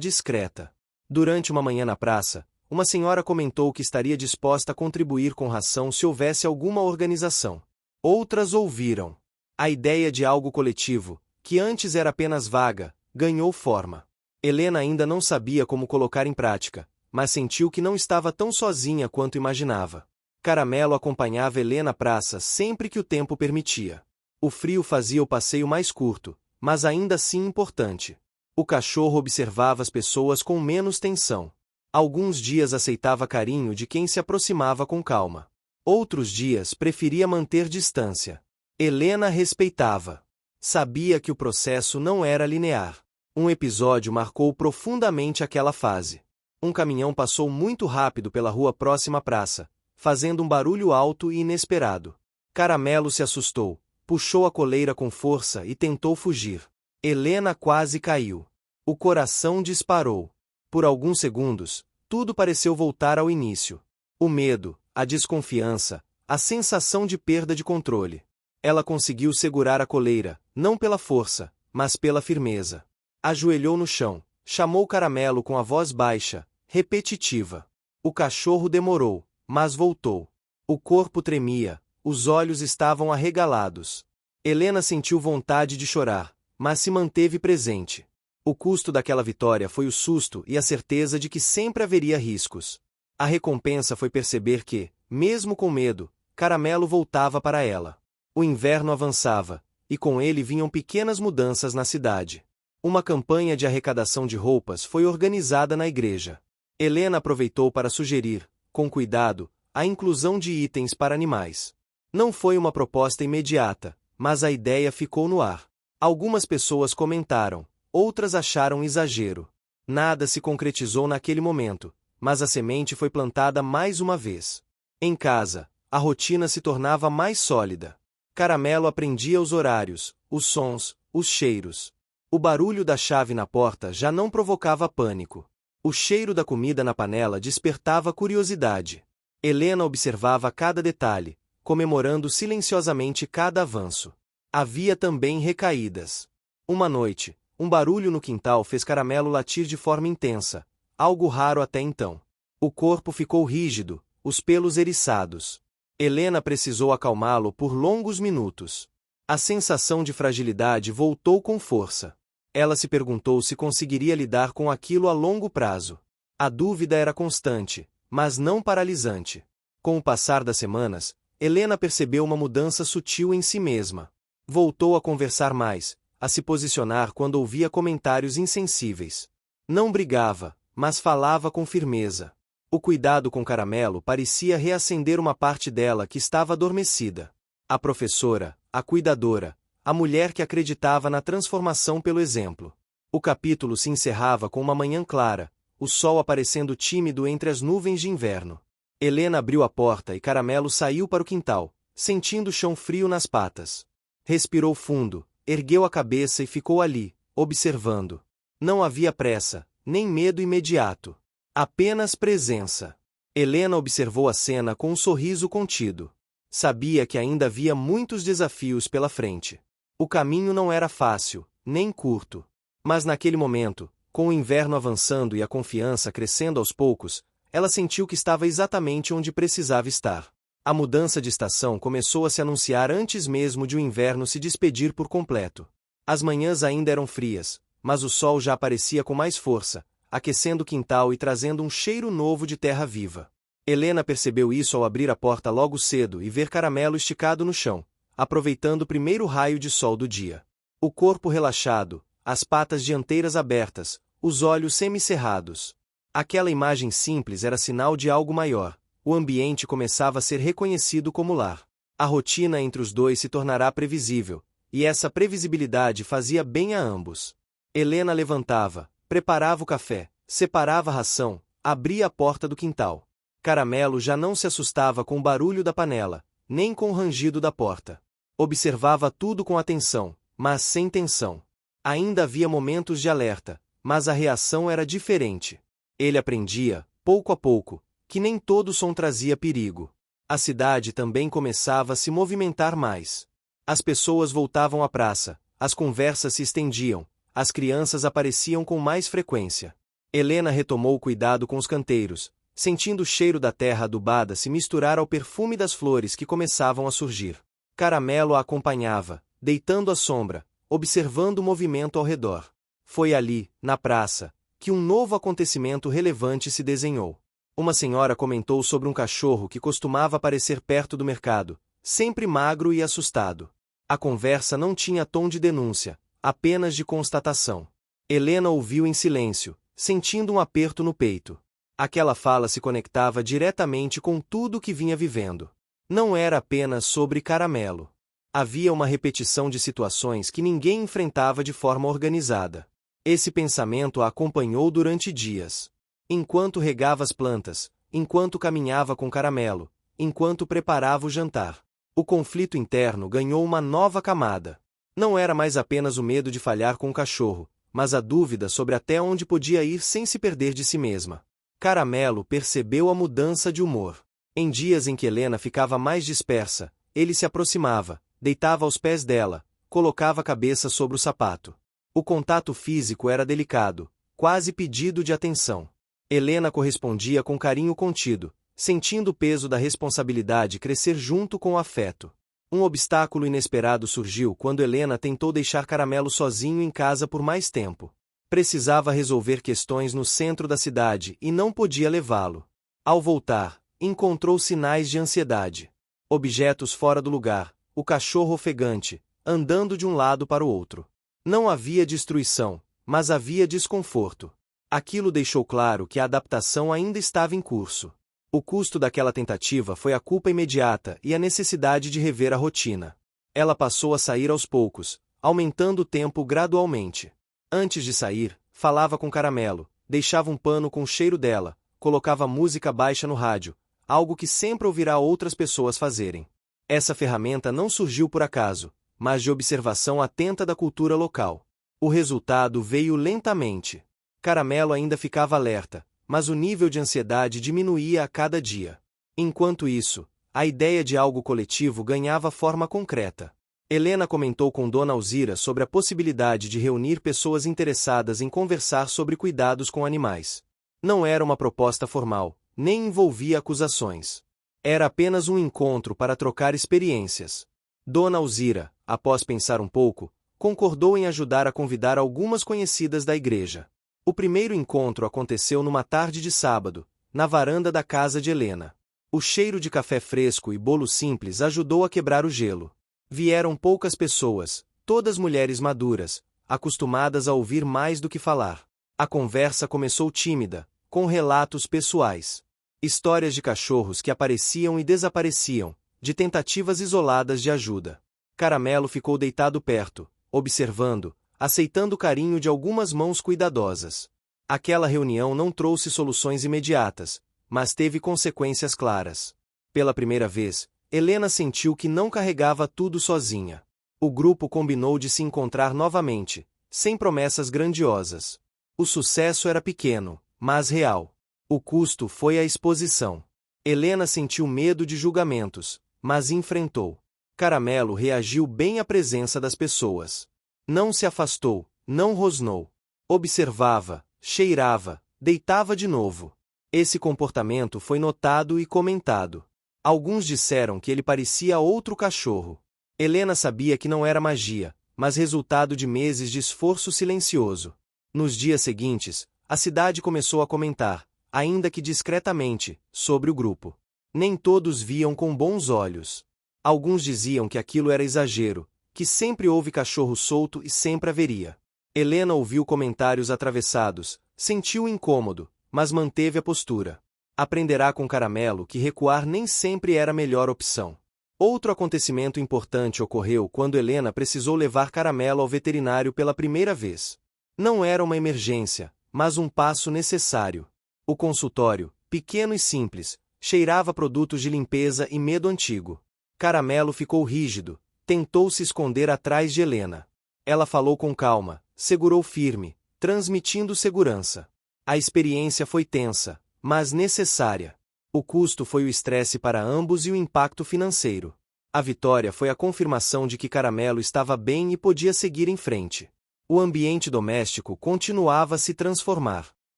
discreta. Durante uma manhã na praça, uma senhora comentou que estaria disposta a contribuir com ração se houvesse alguma organização. Outras ouviram. A ideia de algo coletivo, que antes era apenas vaga, ganhou forma. Helena ainda não sabia como colocar em prática, mas sentiu que não estava tão sozinha quanto imaginava. Caramelo acompanhava Helena à praça sempre que o tempo permitia. O frio fazia o passeio mais curto, mas ainda assim importante. O cachorro observava as pessoas com menos tensão. Alguns dias aceitava carinho de quem se aproximava com calma. Outros dias preferia manter distância. Helena respeitava. Sabia que o processo não era linear. Um episódio marcou profundamente aquela fase. Um caminhão passou muito rápido pela rua próxima à praça, fazendo um barulho alto e inesperado. Caramelo se assustou, puxou a coleira com força e tentou fugir. Helena quase caiu. O coração disparou. Por alguns segundos, tudo pareceu voltar ao início. O medo, a desconfiança, a sensação de perda de controle. Ela conseguiu segurar a coleira, não pela força, mas pela firmeza. Ajoelhou no chão, chamou Caramelo com a voz baixa, repetitiva. O cachorro demorou, mas voltou. O corpo tremia, os olhos estavam arregalados. Helena sentiu vontade de chorar, mas se manteve presente. O custo daquela vitória foi o susto e a certeza de que sempre haveria riscos. A recompensa foi perceber que, mesmo com medo, Caramelo voltava para ela. O inverno avançava, e com ele vinham pequenas mudanças na cidade. Uma campanha de arrecadação de roupas foi organizada na igreja. Helena aproveitou para sugerir, com cuidado, a inclusão de itens para animais. Não foi uma proposta imediata, mas a ideia ficou no ar. Algumas pessoas comentaram, outras acharam exagero. Nada se concretizou naquele momento, mas a semente foi plantada mais uma vez. Em casa, a rotina se tornava mais sólida. Caramelo aprendia os horários, os sons, os cheiros. O barulho da chave na porta já não provocava pânico. O cheiro da comida na panela despertava curiosidade. Helena observava cada detalhe, comemorando silenciosamente cada avanço. Havia também recaídas. Uma noite, um barulho no quintal fez Caramelo latir de forma intensa, algo raro até então. O corpo ficou rígido, os pelos eriçados. Helena precisou acalmá-lo por longos minutos. A sensação de fragilidade voltou com força. Ela se perguntou se conseguiria lidar com aquilo a longo prazo. A dúvida era constante, mas não paralisante. Com o passar das semanas, Helena percebeu uma mudança sutil em si mesma. Voltou a conversar mais, a se posicionar quando ouvia comentários insensíveis. Não brigava, mas falava com firmeza. O cuidado com Caramelo parecia reacender uma parte dela que estava adormecida. A professora, a cuidadora, a mulher que acreditava na transformação pelo exemplo. O capítulo se encerrava com uma manhã clara, o sol aparecendo tímido entre as nuvens de inverno. Helena abriu a porta e Caramelo saiu para o quintal, sentindo o chão frio nas patas. Respirou fundo, ergueu a cabeça e ficou ali, observando. Não havia pressa, nem medo imediato. Apenas presença. Helena observou a cena com um sorriso contido. Sabia que ainda havia muitos desafios pela frente. O caminho não era fácil, nem curto. Mas naquele momento, com o inverno avançando e a confiança crescendo aos poucos, ela sentiu que estava exatamente onde precisava estar. A mudança de estação começou a se anunciar antes mesmo de o inverno se despedir por completo. As manhãs ainda eram frias, mas o sol já aparecia com mais força, aquecendo o quintal e trazendo um cheiro novo de terra viva. Helena percebeu isso ao abrir a porta logo cedo e ver Caramelo esticado no chão, aproveitando o primeiro raio de sol do dia. O corpo relaxado, as patas dianteiras abertas, os olhos semicerrados. Aquela imagem simples era sinal de algo maior. O ambiente começava a ser reconhecido como lar. A rotina entre os dois se tornará previsível, e essa previsibilidade fazia bem a ambos. Helena levantava, preparava o café, separava a ração, abria a porta do quintal. Caramelo já não se assustava com o barulho da panela, nem com o rangido da porta. Observava tudo com atenção, mas sem tensão. Ainda havia momentos de alerta, mas a reação era diferente. Ele aprendia, pouco a pouco, que nem todo som trazia perigo. A cidade também começava a se movimentar mais. As pessoas voltavam à praça, as conversas se estendiam, as crianças apareciam com mais frequência. Helena retomou o cuidado com os canteiros, sentindo o cheiro da terra adubada se misturar ao perfume das flores que começavam a surgir. Caramelo a acompanhava, deitando à sombra, observando o movimento ao redor. Foi ali, na praça, que um novo acontecimento relevante se desenhou. Uma senhora comentou sobre um cachorro que costumava aparecer perto do mercado, sempre magro e assustado. A conversa não tinha tom de denúncia, apenas de constatação. Helena ouviu em silêncio, sentindo um aperto no peito. Aquela fala se conectava diretamente com tudo o que vinha vivendo. Não era apenas sobre Caramelo. Havia uma repetição de situações que ninguém enfrentava de forma organizada. Esse pensamento a acompanhou durante dias. Enquanto regava as plantas, enquanto caminhava com Caramelo, enquanto preparava o jantar. O conflito interno ganhou uma nova camada. Não era mais apenas o medo de falhar com o cachorro, mas a dúvida sobre até onde podia ir sem se perder de si mesma. Caramelo percebeu a mudança de humor. Em dias em que Helena ficava mais dispersa, ele se aproximava, deitava aos pés dela, colocava a cabeça sobre o sapato. O contato físico era delicado, quase pedido de atenção. Helena correspondia com carinho contido, sentindo o peso da responsabilidade crescer junto com o afeto. Um obstáculo inesperado surgiu quando Helena tentou deixar Caramelo sozinho em casa por mais tempo. Precisava resolver questões no centro da cidade e não podia levá-lo. Ao voltar, encontrou sinais de ansiedade. Objetos fora do lugar, o cachorro ofegante, andando de um lado para o outro. Não havia destruição, mas havia desconforto. Aquilo deixou claro que a adaptação ainda estava em curso. O custo daquela tentativa foi a culpa imediata e a necessidade de rever a rotina. Ela passou a sair aos poucos, aumentando o tempo gradualmente. Antes de sair, falava com Caramelo, deixava um pano com o cheiro dela, colocava música baixa no rádio, algo que sempre ouvirá outras pessoas fazerem. Essa ferramenta não surgiu por acaso, mas de observação atenta da cultura local. O resultado veio lentamente. Caramelo ainda ficava alerta, mas o nível de ansiedade diminuía a cada dia. Enquanto isso, a ideia de algo coletivo ganhava forma concreta. Helena comentou com Dona Alzira sobre a possibilidade de reunir pessoas interessadas em conversar sobre cuidados com animais. Não era uma proposta formal, nem envolvia acusações. Era apenas um encontro para trocar experiências. Dona Alzira, após pensar um pouco, concordou em ajudar a convidar algumas conhecidas da igreja. O primeiro encontro aconteceu numa tarde de sábado, na varanda da casa de Helena. O cheiro de café fresco e bolo simples ajudou a quebrar o gelo. Vieram poucas pessoas, todas mulheres maduras, acostumadas a ouvir mais do que falar. A conversa começou tímida, com relatos pessoais. Histórias de cachorros que apareciam e desapareciam, de tentativas isoladas de ajuda. Caramelo ficou deitado perto, observando, aceitando o carinho de algumas mãos cuidadosas. Aquela reunião não trouxe soluções imediatas, mas teve consequências claras. Pela primeira vez, Helena sentiu que não carregava tudo sozinha. O grupo combinou de se encontrar novamente, sem promessas grandiosas. O sucesso era pequeno, mas real. O custo foi a exposição. Helena sentiu medo de julgamentos, mas enfrentou. Caramelo reagiu bem à presença das pessoas. Não se afastou, não rosnou. Observava, cheirava, deitava de novo. Esse comportamento foi notado e comentado. Alguns disseram que ele parecia outro cachorro. Helena sabia que não era magia, mas resultado de meses de esforço silencioso. Nos dias seguintes, a cidade começou a comentar, ainda que discretamente, sobre o grupo. Nem todos viam com bons olhos. Alguns diziam que aquilo era exagero, que sempre houve cachorro solto e sempre haveria. Helena ouviu comentários atravessados, sentiu incômodo, mas manteve a postura. Aprenderá com Caramelo que recuar nem sempre era a melhor opção. Outro acontecimento importante ocorreu quando Helena precisou levar Caramelo ao veterinário pela primeira vez. Não era uma emergência, mas um passo necessário. O consultório, pequeno e simples, cheirava produtos de limpeza e medo antigo. Caramelo ficou rígido, tentou se esconder atrás de Helena. Ela falou com calma, segurou firme, transmitindo segurança. A experiência foi tensa, mas necessária. O custo foi o estresse para ambos e o impacto financeiro. A vitória foi a confirmação de que Caramelo estava bem e podia seguir em frente. O ambiente doméstico continuava a se transformar.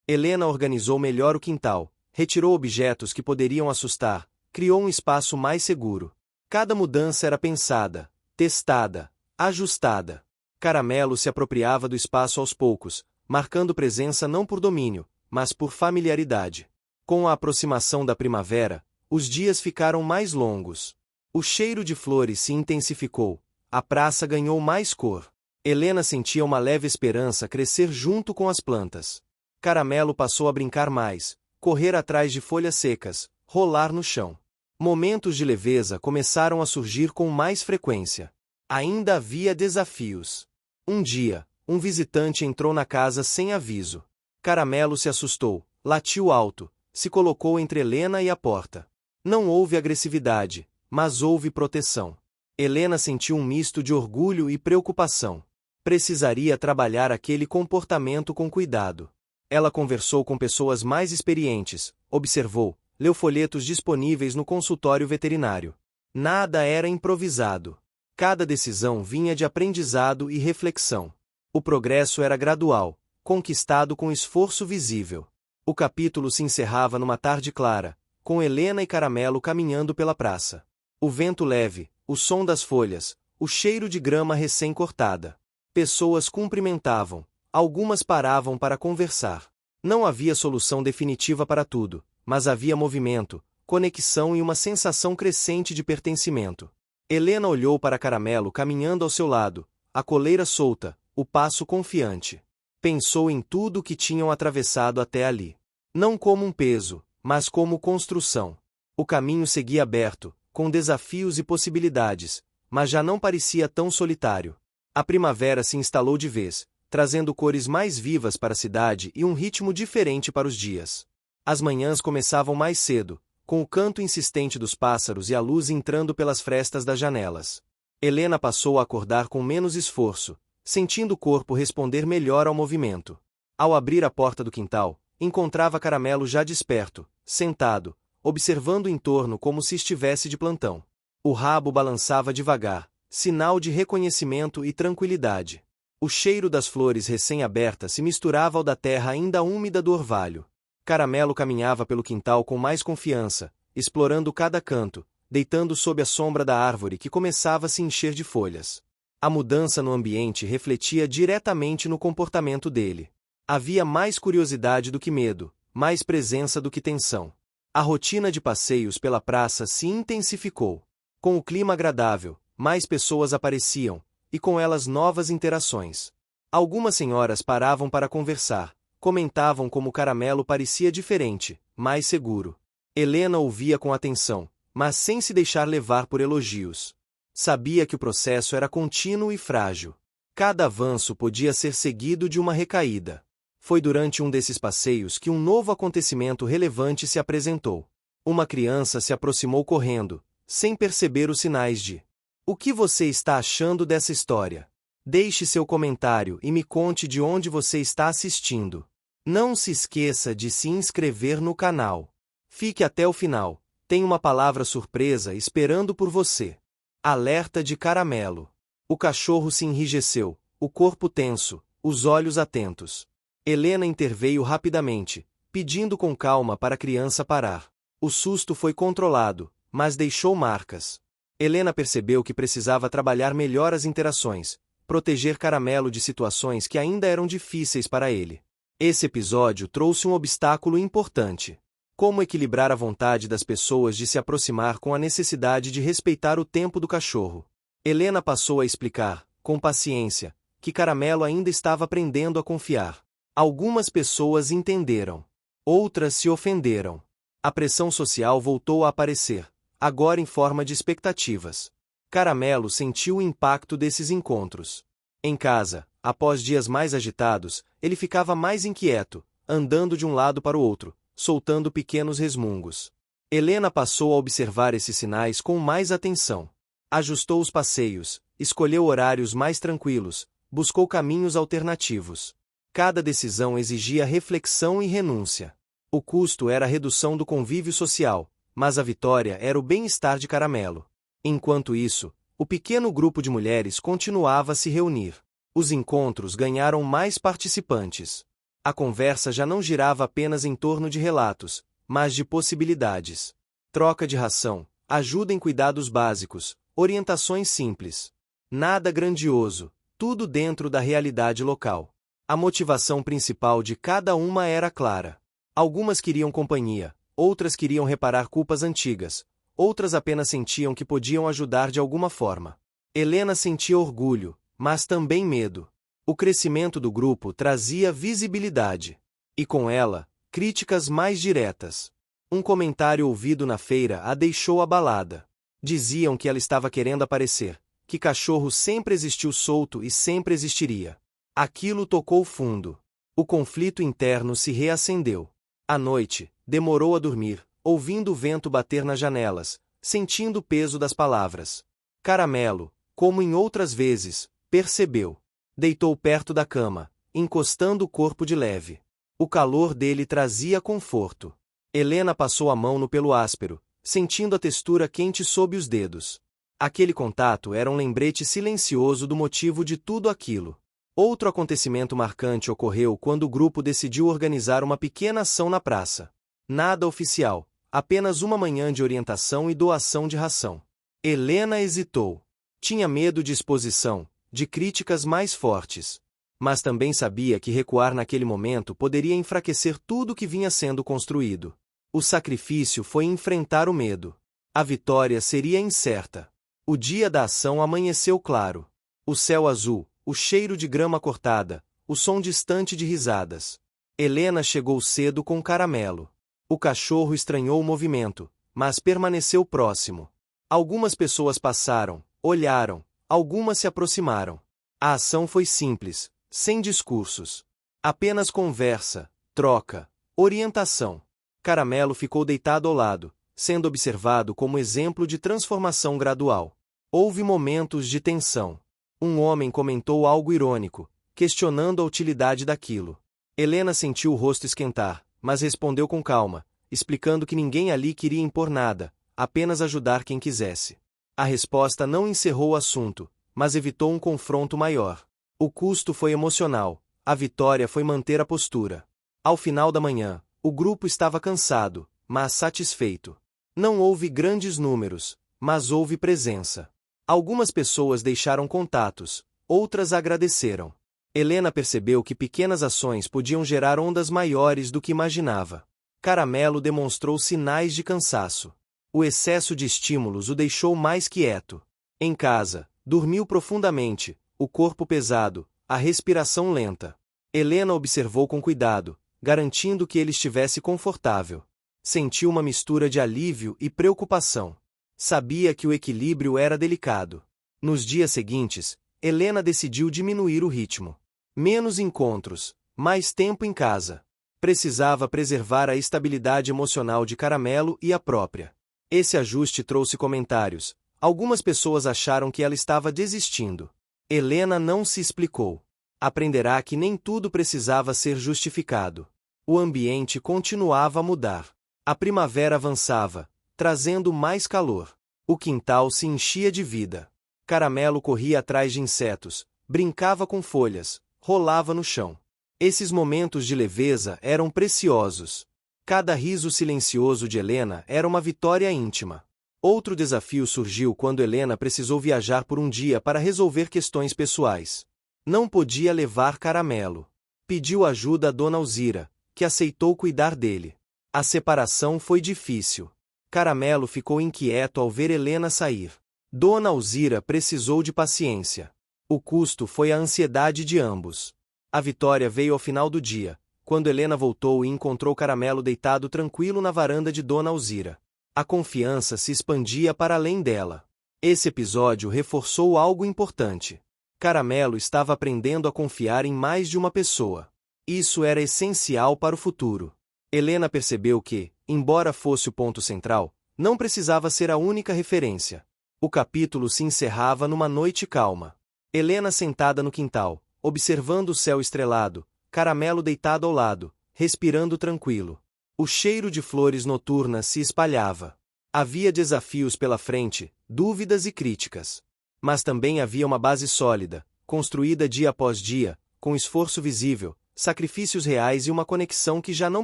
Helena organizou melhor o quintal, retirou objetos que poderiam assustar, criou um espaço mais seguro. Cada mudança era pensada, testada, ajustada. Caramelo se apropriava do espaço aos poucos, marcando presença não por domínio, mas por familiaridade. Com a aproximação da primavera, os dias ficaram mais longos. O cheiro de flores se intensificou, a praça ganhou mais cor. Helena sentia uma leve esperança crescer junto com as plantas. Caramelo passou a brincar mais, correr atrás de folhas secas, rolar no chão. Momentos de leveza começaram a surgir com mais frequência. Ainda havia desafios. Um dia, um visitante entrou na casa sem aviso. Caramelo se assustou, latiu alto, se colocou entre Helena e a porta. Não houve agressividade, mas houve proteção. Helena sentiu um misto de orgulho e preocupação. Precisaria trabalhar aquele comportamento com cuidado. Ela conversou com pessoas mais experientes, observou, leu folhetos disponíveis no consultório veterinário. Nada era improvisado. Cada decisão vinha de aprendizado e reflexão. O progresso era gradual, conquistado com esforço visível. O capítulo se encerrava numa tarde clara, com Helena e Caramelo caminhando pela praça. O vento leve, o som das folhas, o cheiro de grama recém-cortada. Pessoas cumprimentavam, algumas paravam para conversar. Não havia solução definitiva para tudo, mas havia movimento, conexão e uma sensação crescente de pertencimento. Helena olhou para Caramelo caminhando ao seu lado, a coleira solta, o passo confiante. Pensou em tudo o que tinham atravessado até ali. Não como um peso, mas como construção. O caminho seguia aberto, com desafios e possibilidades, mas já não parecia tão solitário. A primavera se instalou de vez, trazendo cores mais vivas para a cidade e um ritmo diferente para os dias. As manhãs começavam mais cedo, com o canto insistente dos pássaros e a luz entrando pelas frestas das janelas. Helena passou a acordar com menos esforço, sentindo o corpo responder melhor ao movimento. Ao abrir a porta do quintal, encontrava Caramelo já desperto, sentado, observando o entorno como se estivesse de plantão. O rabo balançava devagar, sinal de reconhecimento e tranquilidade. O cheiro das flores recém-abertas se misturava ao da terra ainda úmida do orvalho. Caramelo caminhava pelo quintal com mais confiança, explorando cada canto, deitando sob a sombra da árvore que começava a se encher de folhas. A mudança no ambiente refletia diretamente no comportamento dele. Havia mais curiosidade do que medo, mais presença do que tensão. A rotina de passeios pela praça se intensificou. Com o clima agradável, mais pessoas apareciam, e com elas novas interações. Algumas senhoras paravam para conversar, comentavam como Caramelo parecia diferente, mais seguro. Helena ouvia com atenção, mas sem se deixar levar por elogios. Sabia que o processo era contínuo e frágil. Cada avanço podia ser seguido de uma recaída. Foi durante um desses passeios que um novo acontecimento relevante se apresentou. Uma criança se aproximou correndo, sem perceber os sinais de: "O que você está achando dessa história? Deixe seu comentário e me conte de onde você está assistindo. Não se esqueça de se inscrever no canal. Fique até o final, tem uma palavra surpresa esperando por você." Alerta de Caramelo. O cachorro se enrijeceu, o corpo tenso, os olhos atentos. Helena interveio rapidamente, pedindo com calma para a criança parar. O susto foi controlado, mas deixou marcas. Helena percebeu que precisava trabalhar melhor as interações, proteger Caramelo de situações que ainda eram difíceis para ele. Esse episódio trouxe um obstáculo importante. Como equilibrar a vontade das pessoas de se aproximar com a necessidade de respeitar o tempo do cachorro. Helena passou a explicar, com paciência, que Caramelo ainda estava aprendendo a confiar. Algumas pessoas entenderam. Outras se ofenderam. A pressão social voltou a aparecer, agora em forma de expectativas. Caramelo sentiu o impacto desses encontros. Em casa, após dias mais agitados, ele ficava mais inquieto, andando de um lado para o outro, soltando pequenos resmungos. Helena passou a observar esses sinais com mais atenção. Ajustou os passeios, escolheu horários mais tranquilos, buscou caminhos alternativos. Cada decisão exigia reflexão e renúncia. O custo era a redução do convívio social, mas a vitória era o bem-estar de Caramelo. Enquanto isso, o pequeno grupo de mulheres continuava a se reunir. Os encontros ganharam mais participantes. A conversa já não girava apenas em torno de relatos, mas de possibilidades. Troca de ração, ajuda em cuidados básicos, orientações simples. Nada grandioso, tudo dentro da realidade local. A motivação principal de cada uma era clara. Algumas queriam companhia, outras queriam reparar culpas antigas, outras apenas sentiam que podiam ajudar de alguma forma. Helena sentia orgulho, mas também medo. O crescimento do grupo trazia visibilidade. E com ela, críticas mais diretas. Um comentário ouvido na feira a deixou abalada. Diziam que ela estava querendo aparecer, que cachorro sempre existiu solto e sempre existiria. Aquilo tocou fundo. O conflito interno se reacendeu. À noite, demorou a dormir, ouvindo o vento bater nas janelas, sentindo o peso das palavras. Caramelo, como em outras vezes, percebeu. Deitou perto da cama, encostando o corpo de leve. O calor dele trazia conforto. Helena passou a mão no pelo áspero, sentindo a textura quente sob os dedos. Aquele contato era um lembrete silencioso do motivo de tudo aquilo. Outro acontecimento marcante ocorreu quando o grupo decidiu organizar uma pequena ação na praça. Nada oficial, apenas uma manhã de orientação e doação de ração. Helena hesitou. Tinha medo de exposição, de críticas mais fortes. Mas também sabia que recuar naquele momento poderia enfraquecer tudo que vinha sendo construído. O sacrifício foi enfrentar o medo. A vitória seria incerta. O dia da ação amanheceu claro. O céu azul, o cheiro de grama cortada, o som distante de risadas. Helena chegou cedo com Caramelo. O cachorro estranhou o movimento, mas permaneceu próximo. Algumas pessoas passaram, olharam, algumas se aproximaram. A ação foi simples, sem discursos. Apenas conversa, troca, orientação. Caramelo ficou deitado ao lado, sendo observado como exemplo de transformação gradual. Houve momentos de tensão. Um homem comentou algo irônico, questionando a utilidade daquilo. Helena sentiu o rosto esquentar, mas respondeu com calma, explicando que ninguém ali queria impor nada, apenas ajudar quem quisesse. A resposta não encerrou o assunto, mas evitou um confronto maior. O custo foi emocional, a vitória foi manter a postura. Ao final da manhã, o grupo estava cansado, mas satisfeito. Não houve grandes números, mas houve presença. Algumas pessoas deixaram contatos, outras agradeceram. Helena percebeu que pequenas ações podiam gerar ondas maiores do que imaginava. Caramelo demonstrou sinais de cansaço. O excesso de estímulos o deixou mais quieto. Em casa, dormiu profundamente, o corpo pesado, a respiração lenta. Helena observou com cuidado, garantindo que ele estivesse confortável. Sentiu uma mistura de alívio e preocupação. Sabia que o equilíbrio era delicado. Nos dias seguintes, Helena decidiu diminuir o ritmo. Menos encontros, mais tempo em casa. Precisava preservar a estabilidade emocional de Caramelo e a própria. Esse ajuste trouxe comentários. Algumas pessoas acharam que ela estava desistindo. Helena não se explicou. Aprenderá que nem tudo precisava ser justificado. O ambiente continuava a mudar. A primavera avançava, trazendo mais calor. O quintal se enchia de vida. Caramelo corria atrás de insetos, brincava com folhas, rolava no chão. Esses momentos de leveza eram preciosos. Cada riso silencioso de Helena era uma vitória íntima. Outro desafio surgiu quando Helena precisou viajar por um dia para resolver questões pessoais. Não podia levar Caramelo. Pediu ajuda a Dona Alzira, que aceitou cuidar dele. A separação foi difícil. Caramelo ficou inquieto ao ver Helena sair. Dona Alzira precisou de paciência. O custo foi a ansiedade de ambos. A vitória veio ao final do dia, quando quando Helena voltou e encontrou Caramelo deitado tranquilo na varanda de Dona Alzira. A confiança se expandia para além dela. Esse episódio reforçou algo importante. Caramelo estava aprendendo a confiar em mais de uma pessoa. Isso era essencial para o futuro. Helena percebeu que, embora fosse o ponto central, não precisava ser a única referência. O capítulo se encerrava numa noite calma. Helena sentada no quintal, observando o céu estrelado, Caramelo deitado ao lado, respirando tranquilo. O cheiro de flores noturnas se espalhava. Havia desafios pela frente, dúvidas e críticas. Mas também havia uma base sólida, construída dia após dia, com esforço visível, sacrifícios reais e uma conexão que já não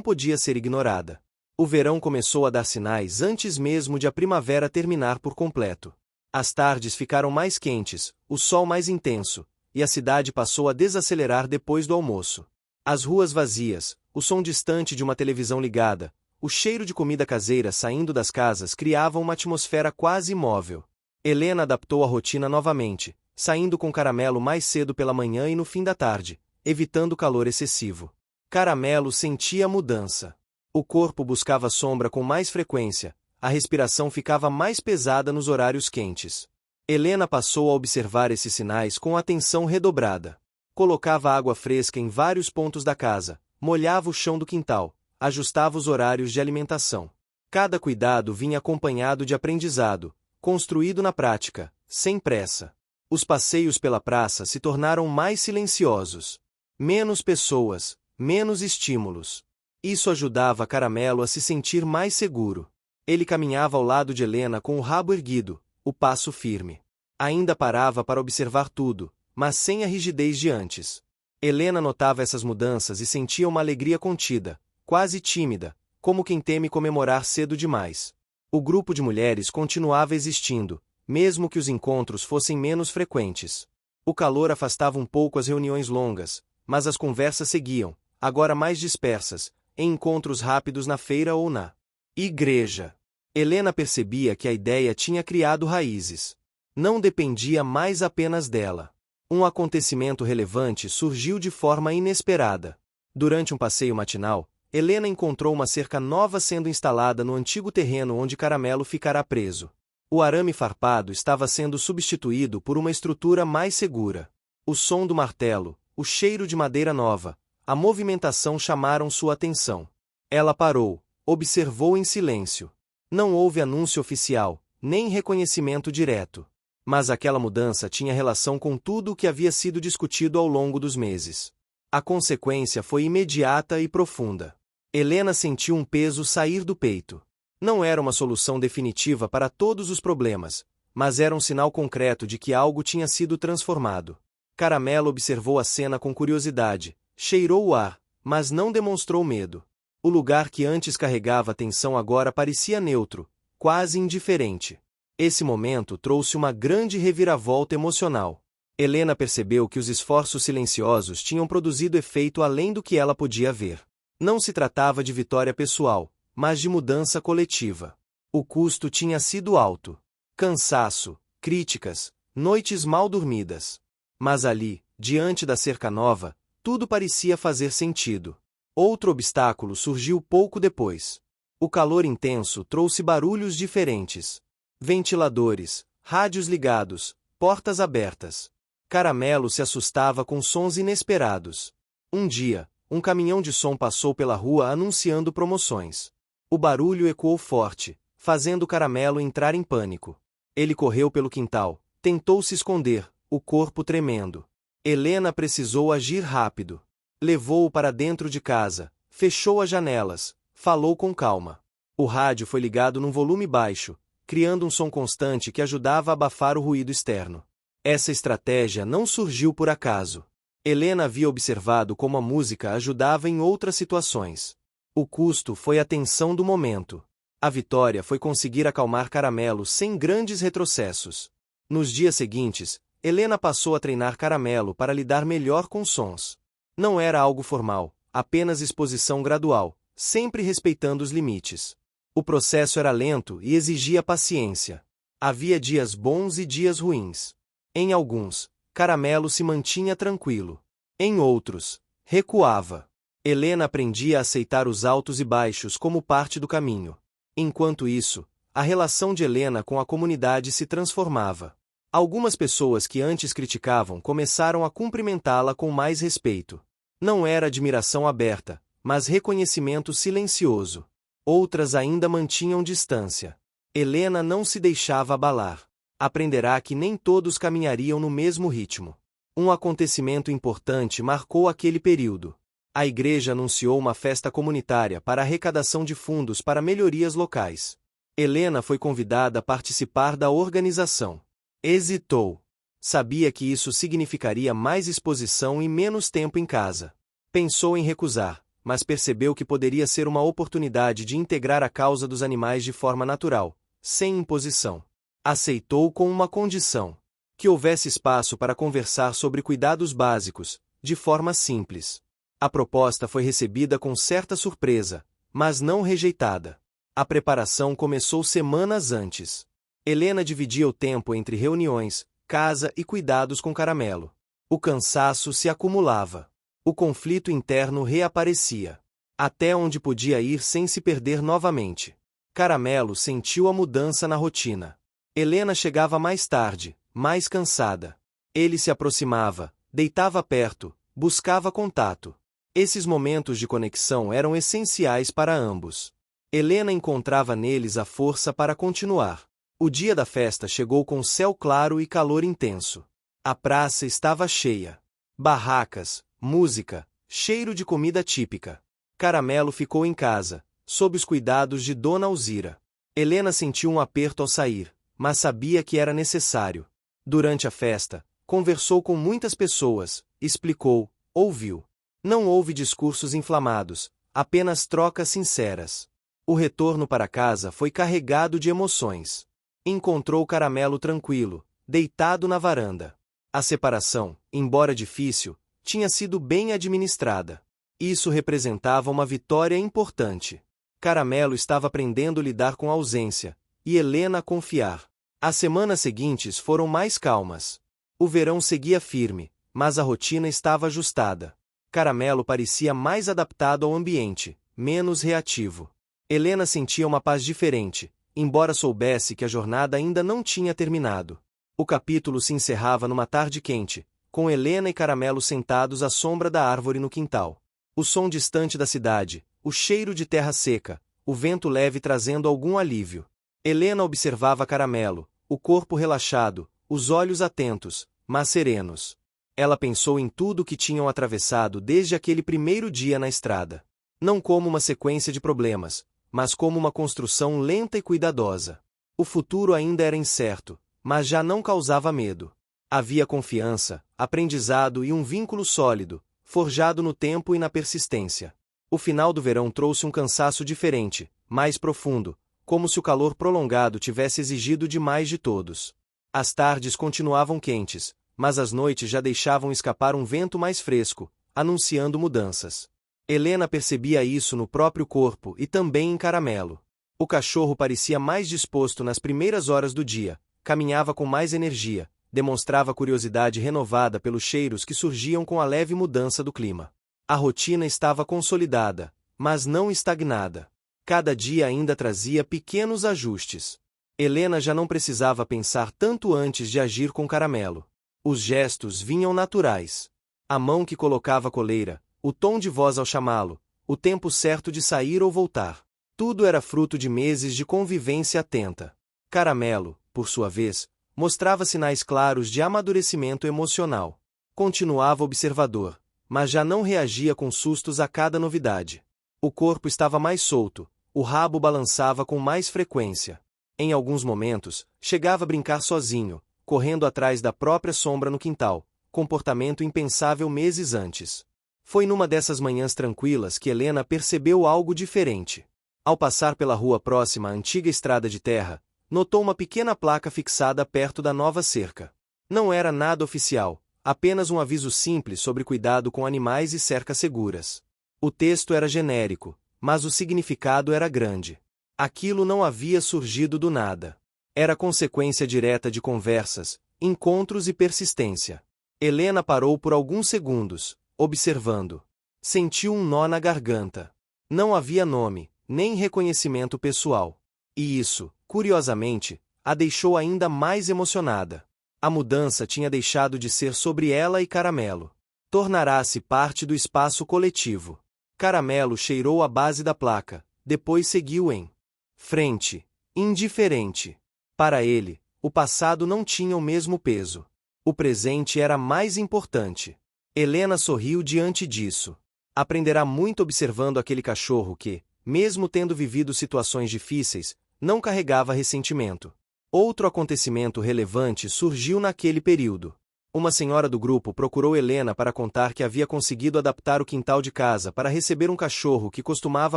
podia ser ignorada. O verão começou a dar sinais antes mesmo de a primavera terminar por completo. As tardes ficaram mais quentes, o sol mais intenso, e a cidade passou a desacelerar depois do almoço. As ruas vazias, o som distante de uma televisão ligada, o cheiro de comida caseira saindo das casas criavam uma atmosfera quase imóvel. Helena adaptou a rotina novamente, saindo com Caramelo mais cedo pela manhã e no fim da tarde, evitando calor excessivo. Caramelo sentia a mudança. O corpo buscava sombra com mais frequência, a respiração ficava mais pesada nos horários quentes. Helena passou a observar esses sinais com atenção redobrada. Colocava água fresca em vários pontos da casa, molhava o chão do quintal, ajustava os horários de alimentação. Cada cuidado vinha acompanhado de aprendizado, construído na prática, sem pressa. Os passeios pela praça se tornaram mais silenciosos. Menos pessoas, menos estímulos. Isso ajudava Caramelo a se sentir mais seguro. Ele caminhava ao lado de Helena com o rabo erguido, o passo firme. Ainda parava para observar tudo, mas sem a rigidez de antes. Helena notava essas mudanças e sentia uma alegria contida, quase tímida, como quem teme comemorar cedo demais. O grupo de mulheres continuava existindo, mesmo que os encontros fossem menos frequentes. O calor afastava um pouco as reuniões longas, mas as conversas seguiam, agora mais dispersas, em encontros rápidos na feira ou na igreja. Helena percebia que a ideia tinha criado raízes. Não dependia mais apenas dela. Um acontecimento relevante surgiu de forma inesperada. Durante um passeio matinal, Helena encontrou uma cerca nova sendo instalada no antigo terreno onde Caramelo ficará preso. O arame farpado estava sendo substituído por uma estrutura mais segura. O som do martelo, o cheiro de madeira nova, a movimentação chamaram sua atenção. Ela parou, observou em silêncio. Não houve anúncio oficial, nem reconhecimento direto. Mas aquela mudança tinha relação com tudo o que havia sido discutido ao longo dos meses. A consequência foi imediata e profunda. Helena sentiu um peso sair do peito. Não era uma solução definitiva para todos os problemas, mas era um sinal concreto de que algo tinha sido transformado. Caramelo observou a cena com curiosidade, cheirou o ar, mas não demonstrou medo. O lugar que antes carregava tensão agora parecia neutro, quase indiferente. Esse momento trouxe uma grande reviravolta emocional. Helena percebeu que os esforços silenciosos tinham produzido efeito além do que ela podia ver. Não se tratava de vitória pessoal, mas de mudança coletiva. O custo tinha sido alto. Cansaço, críticas, noites mal dormidas. Mas ali, diante da cerca nova, tudo parecia fazer sentido. Outro obstáculo surgiu pouco depois. O calor intenso trouxe barulhos diferentes. Ventiladores, rádios ligados, portas abertas. Caramelo se assustava com sons inesperados. Um dia, um caminhão de som passou pela rua anunciando promoções. O barulho ecoou forte, fazendo Caramelo entrar em pânico. Ele correu pelo quintal, tentou se esconder, o corpo tremendo. Helena precisou agir rápido. Levou-o para dentro de casa, fechou as janelas, falou com calma. O rádio foi ligado num volume baixo, criando um som constante que ajudava a abafar o ruído externo. Essa estratégia não surgiu por acaso. Helena havia observado como a música ajudava em outras situações. O custo foi a tensão do momento. A vitória foi conseguir acalmar Caramelo sem grandes retrocessos. Nos dias seguintes, Helena passou a treinar Caramelo para lidar melhor com sons. Não era algo formal, apenas exposição gradual, sempre respeitando os limites. O processo era lento e exigia paciência. Havia dias bons e dias ruins. Em alguns, Caramelo se mantinha tranquilo. Em outros, recuava. Helena aprendia a aceitar os altos e baixos como parte do caminho. Enquanto isso, a relação de Helena com a comunidade se transformava. Algumas pessoas que antes criticavam começaram a cumprimentá-la com mais respeito. Não era admiração aberta, mas reconhecimento silencioso. Outras ainda mantinham distância. Helena não se deixava abalar. Aprenderá que nem todos caminhariam no mesmo ritmo. Um acontecimento importante marcou aquele período. A igreja anunciou uma festa comunitária para arrecadação de fundos para melhorias locais. Helena foi convidada a participar da organização. Hesitou. Sabia que isso significaria mais exposição e menos tempo em casa. Pensou em recusar, mas percebeu que poderia ser uma oportunidade de integrar a causa dos animais de forma natural, sem imposição. Aceitou com uma condição: que houvesse espaço para conversar sobre cuidados básicos, de forma simples. A proposta foi recebida com certa surpresa, mas não rejeitada. A preparação começou semanas antes. Helena dividia o tempo entre reuniões, casa e cuidados com Caramelo. O cansaço se acumulava. O conflito interno reaparecia. Até onde podia ir sem se perder novamente. Caramelo sentiu a mudança na rotina. Helena chegava mais tarde, mais cansada. Ele se aproximava, deitava perto, buscava contato. Esses momentos de conexão eram essenciais para ambos. Helena encontrava neles a força para continuar. O dia da festa chegou com céu claro e calor intenso. A praça estava cheia. Barracas, música, cheiro de comida típica. Caramelo ficou em casa, sob os cuidados de Dona Alzira. Helena sentiu um aperto ao sair, mas sabia que era necessário. Durante a festa, conversou com muitas pessoas, explicou, ouviu. Não houve discursos inflamados, apenas trocas sinceras. O retorno para casa foi carregado de emoções. Encontrou Caramelo tranquilo, deitado na varanda. A separação, embora difícil, tinha sido bem administrada. Isso representava uma vitória importante. Caramelo estava aprendendo a lidar com a ausência, e Helena a confiar. As semanas seguintes foram mais calmas. O verão seguia firme, mas a rotina estava ajustada. Caramelo parecia mais adaptado ao ambiente, menos reativo. Helena sentia uma paz diferente, embora soubesse que a jornada ainda não tinha terminado. O capítulo se encerrava numa tarde quente, com Helena e Caramelo sentados à sombra da árvore no quintal. O som distante da cidade, o cheiro de terra seca, o vento leve trazendo algum alívio. Helena observava Caramelo, o corpo relaxado, os olhos atentos, mas serenos. Ela pensou em tudo que tinham atravessado desde aquele primeiro dia na estrada. Não como uma sequência de problemas, mas como uma construção lenta e cuidadosa. O futuro ainda era incerto, mas já não causava medo. Havia confiança, aprendizado e um vínculo sólido, forjado no tempo e na persistência. O final do verão trouxe um cansaço diferente, mais profundo, como se o calor prolongado tivesse exigido demais de todos. As tardes continuavam quentes, mas as noites já deixavam escapar um vento mais fresco, anunciando mudanças. Helena percebia isso no próprio corpo e também em Caramelo. O cachorro parecia mais disposto nas primeiras horas do dia, caminhava com mais energia, demonstrava curiosidade renovada pelos cheiros que surgiam com a leve mudança do clima. A rotina estava consolidada, mas não estagnada. Cada dia ainda trazia pequenos ajustes. Helena já não precisava pensar tanto antes de agir com Caramelo. Os gestos vinham naturais. A mão que colocava a coleira, o tom de voz ao chamá-lo, o tempo certo de sair ou voltar. Tudo era fruto de meses de convivência atenta. Caramelo, por sua vez, mostrava sinais claros de amadurecimento emocional. Continuava observador, mas já não reagia com sustos a cada novidade. O corpo estava mais solto, o rabo balançava com mais frequência. Em alguns momentos, chegava a brincar sozinho, correndo atrás da própria sombra no quintal, comportamento impensável meses antes. Foi numa dessas manhãs tranquilas que Helena percebeu algo diferente. Ao passar pela rua próxima à antiga estrada de terra, notou uma pequena placa fixada perto da nova cerca. Não era nada oficial, apenas um aviso simples sobre cuidado com animais e cercas seguras. O texto era genérico, mas o significado era grande. Aquilo não havia surgido do nada. Era consequência direta de conversas, encontros e persistência. Helena parou por alguns segundos, observando. Sentiu um nó na garganta. Não havia nome, nem reconhecimento pessoal. E isso, curiosamente, a deixou ainda mais emocionada. A mudança tinha deixado de ser sobre ela e Caramelo. Tornará-se parte do espaço coletivo. Caramelo cheirou a base da placa, depois seguiu em frente, indiferente. Para ele, o passado não tinha o mesmo peso. O presente era mais importante. Helena sorriu diante disso. Aprenderá muito observando aquele cachorro que, mesmo tendo vivido situações difíceis, não carregava ressentimento. Outro acontecimento relevante surgiu naquele período. Uma senhora do grupo procurou Helena para contar que havia conseguido adaptar o quintal de casa para receber um cachorro que costumava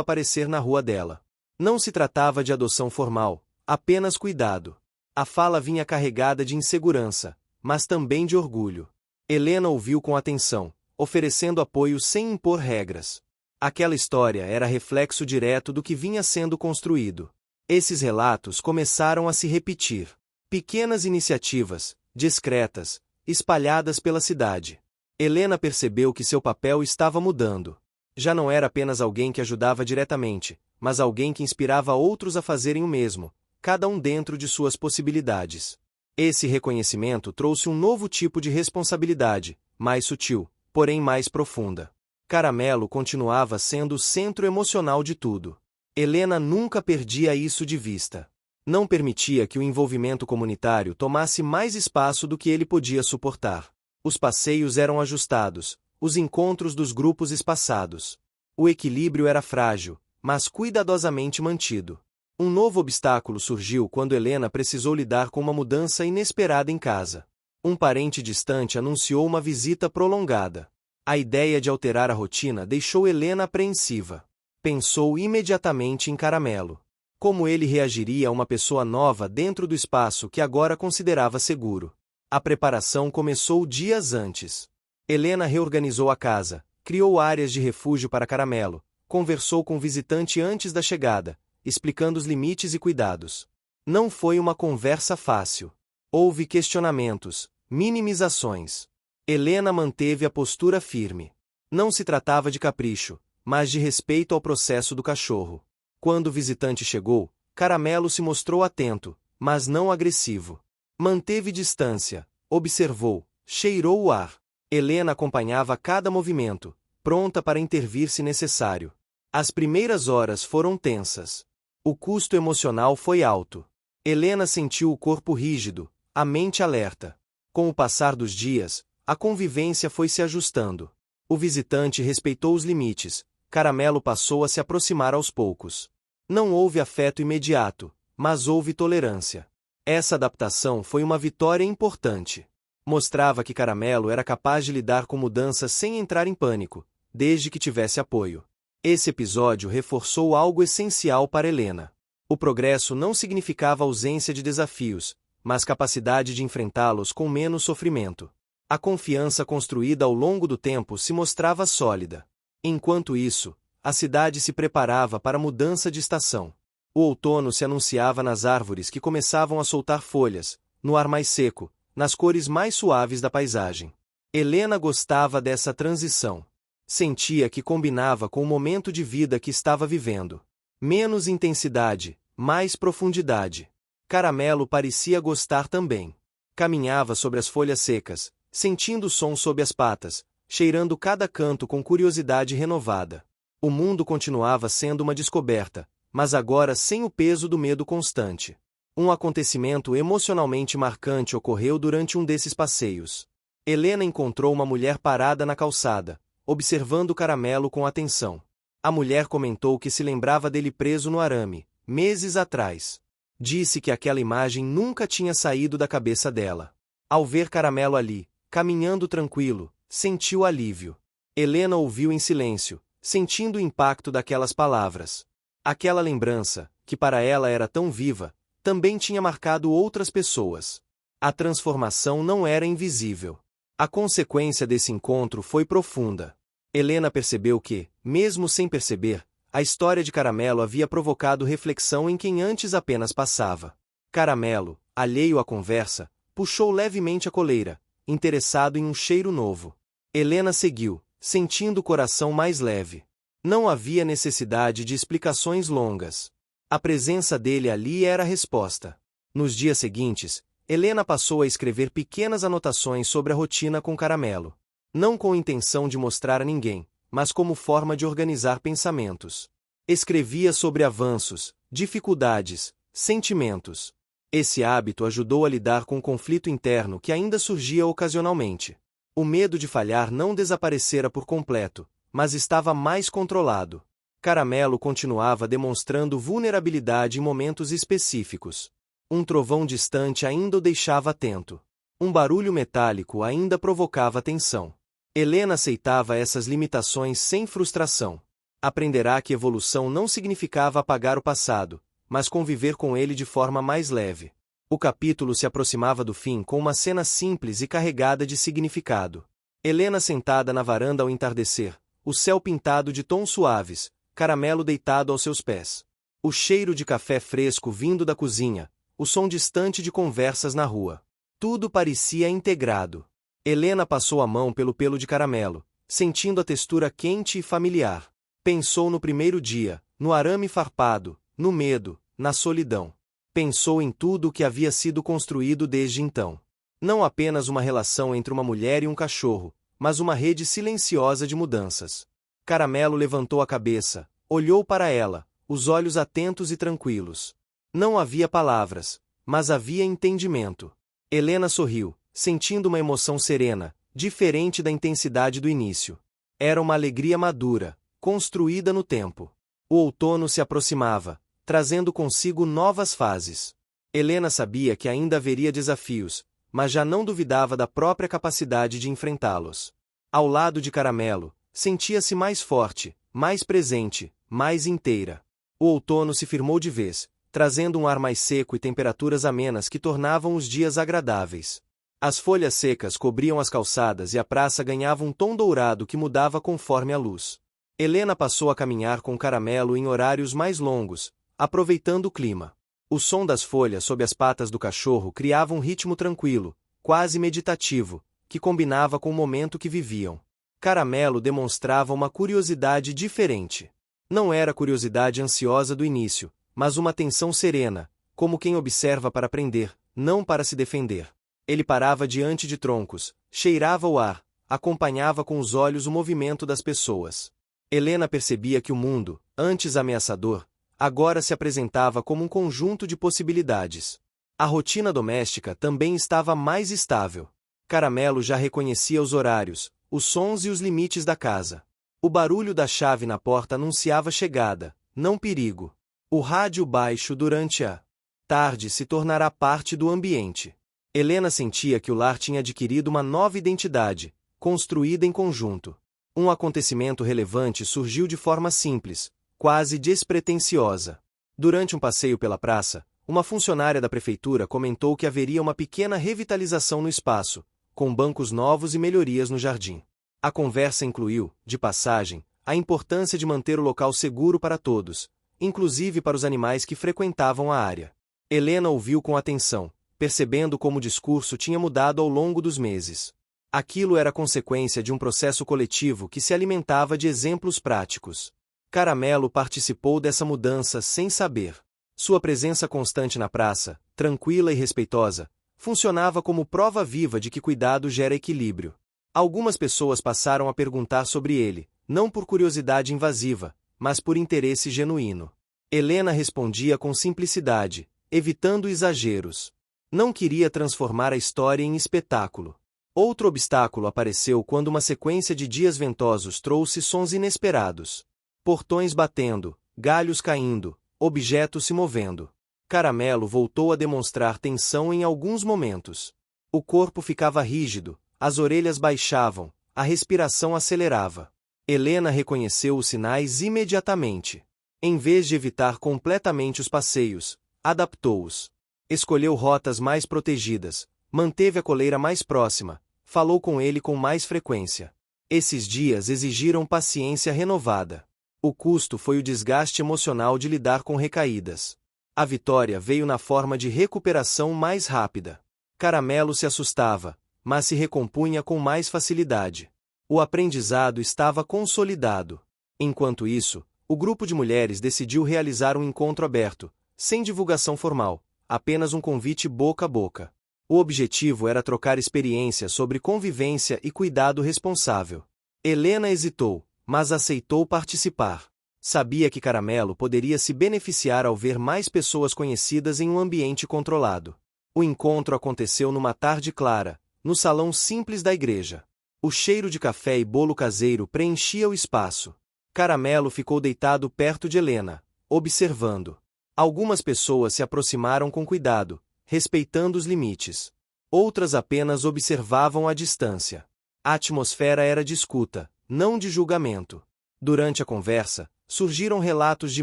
aparecer na rua dela. Não se tratava de adoção formal, apenas cuidado. A fala vinha carregada de insegurança, mas também de orgulho. Helena ouviu com atenção, oferecendo apoio sem impor regras. Aquela história era reflexo direto do que vinha sendo construído. Esses relatos começaram a se repetir. Pequenas iniciativas, discretas, espalhadas pela cidade. Helena percebeu que seu papel estava mudando. Já não era apenas alguém que ajudava diretamente, mas alguém que inspirava outros a fazerem o mesmo, cada um dentro de suas possibilidades. Esse reconhecimento trouxe um novo tipo de responsabilidade, mais sutil, porém mais profunda. Caramelo continuava sendo o centro emocional de tudo. Helena nunca perdia isso de vista. Não permitia que o envolvimento comunitário tomasse mais espaço do que ele podia suportar. Os passeios eram ajustados, os encontros dos grupos espaçados. O equilíbrio era frágil, mas cuidadosamente mantido. Um novo obstáculo surgiu quando Helena precisou lidar com uma mudança inesperada em casa. Um parente distante anunciou uma visita prolongada. A ideia de alterar a rotina deixou Helena apreensiva. Pensou imediatamente em Caramelo. Como ele reagiria a uma pessoa nova dentro do espaço que agora considerava seguro? A preparação começou dias antes. Helena reorganizou a casa, criou áreas de refúgio para Caramelo, conversou com o visitante antes da chegada, explicando os limites e cuidados. Não foi uma conversa fácil. Houve questionamentos, minimizações. Helena manteve a postura firme. Não se tratava de capricho, mas de respeito ao processo do cachorro. Quando o visitante chegou, Caramelo se mostrou atento, mas não agressivo. Manteve distância, observou, cheirou o ar. Helena acompanhava cada movimento, pronta para intervir se necessário. As primeiras horas foram tensas. O custo emocional foi alto. Helena sentiu o corpo rígido, a mente alerta. Com o passar dos dias, a convivência foi se ajustando. O visitante respeitou os limites. Caramelo passou a se aproximar aos poucos. Não houve afeto imediato, mas houve tolerância. Essa adaptação foi uma vitória importante. Mostrava que Caramelo era capaz de lidar com mudanças sem entrar em pânico, desde que tivesse apoio. Esse episódio reforçou algo essencial para Helena. O progresso não significava ausência de desafios, mas capacidade de enfrentá-los com menos sofrimento. A confiança construída ao longo do tempo se mostrava sólida. Enquanto isso, a cidade se preparava para a mudança de estação. O outono se anunciava nas árvores que começavam a soltar folhas, no ar mais seco, nas cores mais suaves da paisagem. Helena gostava dessa transição. Sentia que combinava com o momento de vida que estava vivendo. Menos intensidade, mais profundidade. Caramelo parecia gostar também. Caminhava sobre as folhas secas, sentindo o som sob as patas, cheirando cada canto com curiosidade renovada. O mundo continuava sendo uma descoberta, mas agora sem o peso do medo constante. Um acontecimento emocionalmente marcante ocorreu durante um desses passeios. Helena encontrou uma mulher parada na calçada, observando Caramelo com atenção. A mulher comentou que se lembrava dele preso no arame, meses atrás. Disse que aquela imagem nunca tinha saído da cabeça dela. Ao ver Caramelo ali, caminhando tranquilo, sentiu alívio. Helena ouviu em silêncio, sentindo o impacto daquelas palavras. Aquela lembrança, que para ela era tão viva, também tinha marcado outras pessoas. A transformação não era invisível. A consequência desse encontro foi profunda. Helena percebeu que, mesmo sem perceber, a história de Caramelo havia provocado reflexão em quem antes apenas passava. Caramelo, alheio à conversa, puxou levemente a coleira, interessado em um cheiro novo. Helena seguiu, sentindo o coração mais leve. Não havia necessidade de explicações longas. A presença dele ali era a resposta. Nos dias seguintes, Helena passou a escrever pequenas anotações sobre a rotina com Caramelo. Não com intenção de mostrar a ninguém, mas como forma de organizar pensamentos. Escrevia sobre avanços, dificuldades, sentimentos. Esse hábito ajudou a lidar com o conflito interno que ainda surgia ocasionalmente. O medo de falhar não desaparecera por completo, mas estava mais controlado. Caramelo continuava demonstrando vulnerabilidade em momentos específicos. Um trovão distante ainda o deixava atento. Um barulho metálico ainda provocava tensão. Helena aceitava essas limitações sem frustração. Aprenderá que evolução não significava apagar o passado, mas conviver com ele de forma mais leve. O capítulo se aproximava do fim com uma cena simples e carregada de significado. Helena sentada na varanda ao entardecer, o céu pintado de tons suaves, Caramelo deitado aos seus pés. O cheiro de café fresco vindo da cozinha, o som distante de conversas na rua. Tudo parecia integrado. Helena passou a mão pelo pelo de Caramelo, sentindo a textura quente e familiar. Pensou no primeiro dia, no arame farpado, no medo, na solidão. Pensou em tudo o que havia sido construído desde então. Não apenas uma relação entre uma mulher e um cachorro, mas uma rede silenciosa de mudanças. Caramelo levantou a cabeça, olhou para ela, os olhos atentos e tranquilos. Não havia palavras, mas havia entendimento. Helena sorriu, sentindo uma emoção serena, diferente da intensidade do início. Era uma alegria madura, construída no tempo. O outono se aproximava, trazendo consigo novas fases. Helena sabia que ainda haveria desafios, mas já não duvidava da própria capacidade de enfrentá-los. Ao lado de Caramelo, sentia-se mais forte, mais presente, mais inteira. O outono se firmou de vez, trazendo um ar mais seco e temperaturas amenas que tornavam os dias agradáveis. As folhas secas cobriam as calçadas e a praça ganhava um tom dourado que mudava conforme a luz. Helena passou a caminhar com Caramelo em horários mais longos, aproveitando o clima. O som das folhas sob as patas do cachorro criava um ritmo tranquilo, quase meditativo, que combinava com o momento que viviam. Caramelo demonstrava uma curiosidade diferente. Não era curiosidade ansiosa do início, mas uma atenção serena, como quem observa para aprender, não para se defender. Ele parava diante de troncos, cheirava o ar, acompanhava com os olhos o movimento das pessoas. Helena percebia que o mundo, antes ameaçador, agora se apresentava como um conjunto de possibilidades. A rotina doméstica também estava mais estável. Caramelo já reconhecia os horários, os sons e os limites da casa. O barulho da chave na porta anunciava chegada, não perigo. O rádio baixo durante a tarde se tornará parte do ambiente. Helena sentia que o lar tinha adquirido uma nova identidade, construída em conjunto. Um acontecimento relevante surgiu de forma simples, quase despretensiosa. Durante um passeio pela praça, uma funcionária da prefeitura comentou que haveria uma pequena revitalização no espaço, com bancos novos e melhorias no jardim. A conversa incluiu, de passagem, a importância de manter o local seguro para todos, inclusive para os animais que frequentavam a área. Helena ouviu com atenção, percebendo como o discurso tinha mudado ao longo dos meses. Aquilo era consequência de um processo coletivo que se alimentava de exemplos práticos. Caramelo participou dessa mudança sem saber. Sua presença constante na praça, tranquila e respeitosa, funcionava como prova viva de que cuidado gera equilíbrio. Algumas pessoas passaram a perguntar sobre ele, não por curiosidade invasiva, mas por interesse genuíno. Helena respondia com simplicidade, evitando exageros. Não queria transformar a história em espetáculo. Outro obstáculo apareceu quando uma sequência de dias ventosos trouxe sons inesperados. Portões batendo, galhos caindo, objetos se movendo. Caramelo voltou a demonstrar tensão em alguns momentos. O corpo ficava rígido, as orelhas baixavam, a respiração acelerava. Helena reconheceu os sinais imediatamente. Em vez de evitar completamente os passeios, adaptou-os. Escolheu rotas mais protegidas, manteve a coleira mais próxima, falou com ele com mais frequência. Esses dias exigiram paciência renovada. O custo foi o desgaste emocional de lidar com recaídas. A vitória veio na forma de recuperação mais rápida. Caramelo se assustava, mas se recompunha com mais facilidade. O aprendizado estava consolidado. Enquanto isso, o grupo de mulheres decidiu realizar um encontro aberto, sem divulgação formal, apenas um convite boca a boca. O objetivo era trocar experiências sobre convivência e cuidado responsável. Helena hesitou, mas aceitou participar. Sabia que Caramelo poderia se beneficiar ao ver mais pessoas conhecidas em um ambiente controlado. O encontro aconteceu numa tarde clara, no salão simples da igreja. O cheiro de café e bolo caseiro preenchia o espaço. Caramelo ficou deitado perto de Helena, observando. Algumas pessoas se aproximaram com cuidado, respeitando os limites. Outras apenas observavam à distância. A atmosfera era de escuta, não de julgamento. Durante a conversa, surgiram relatos de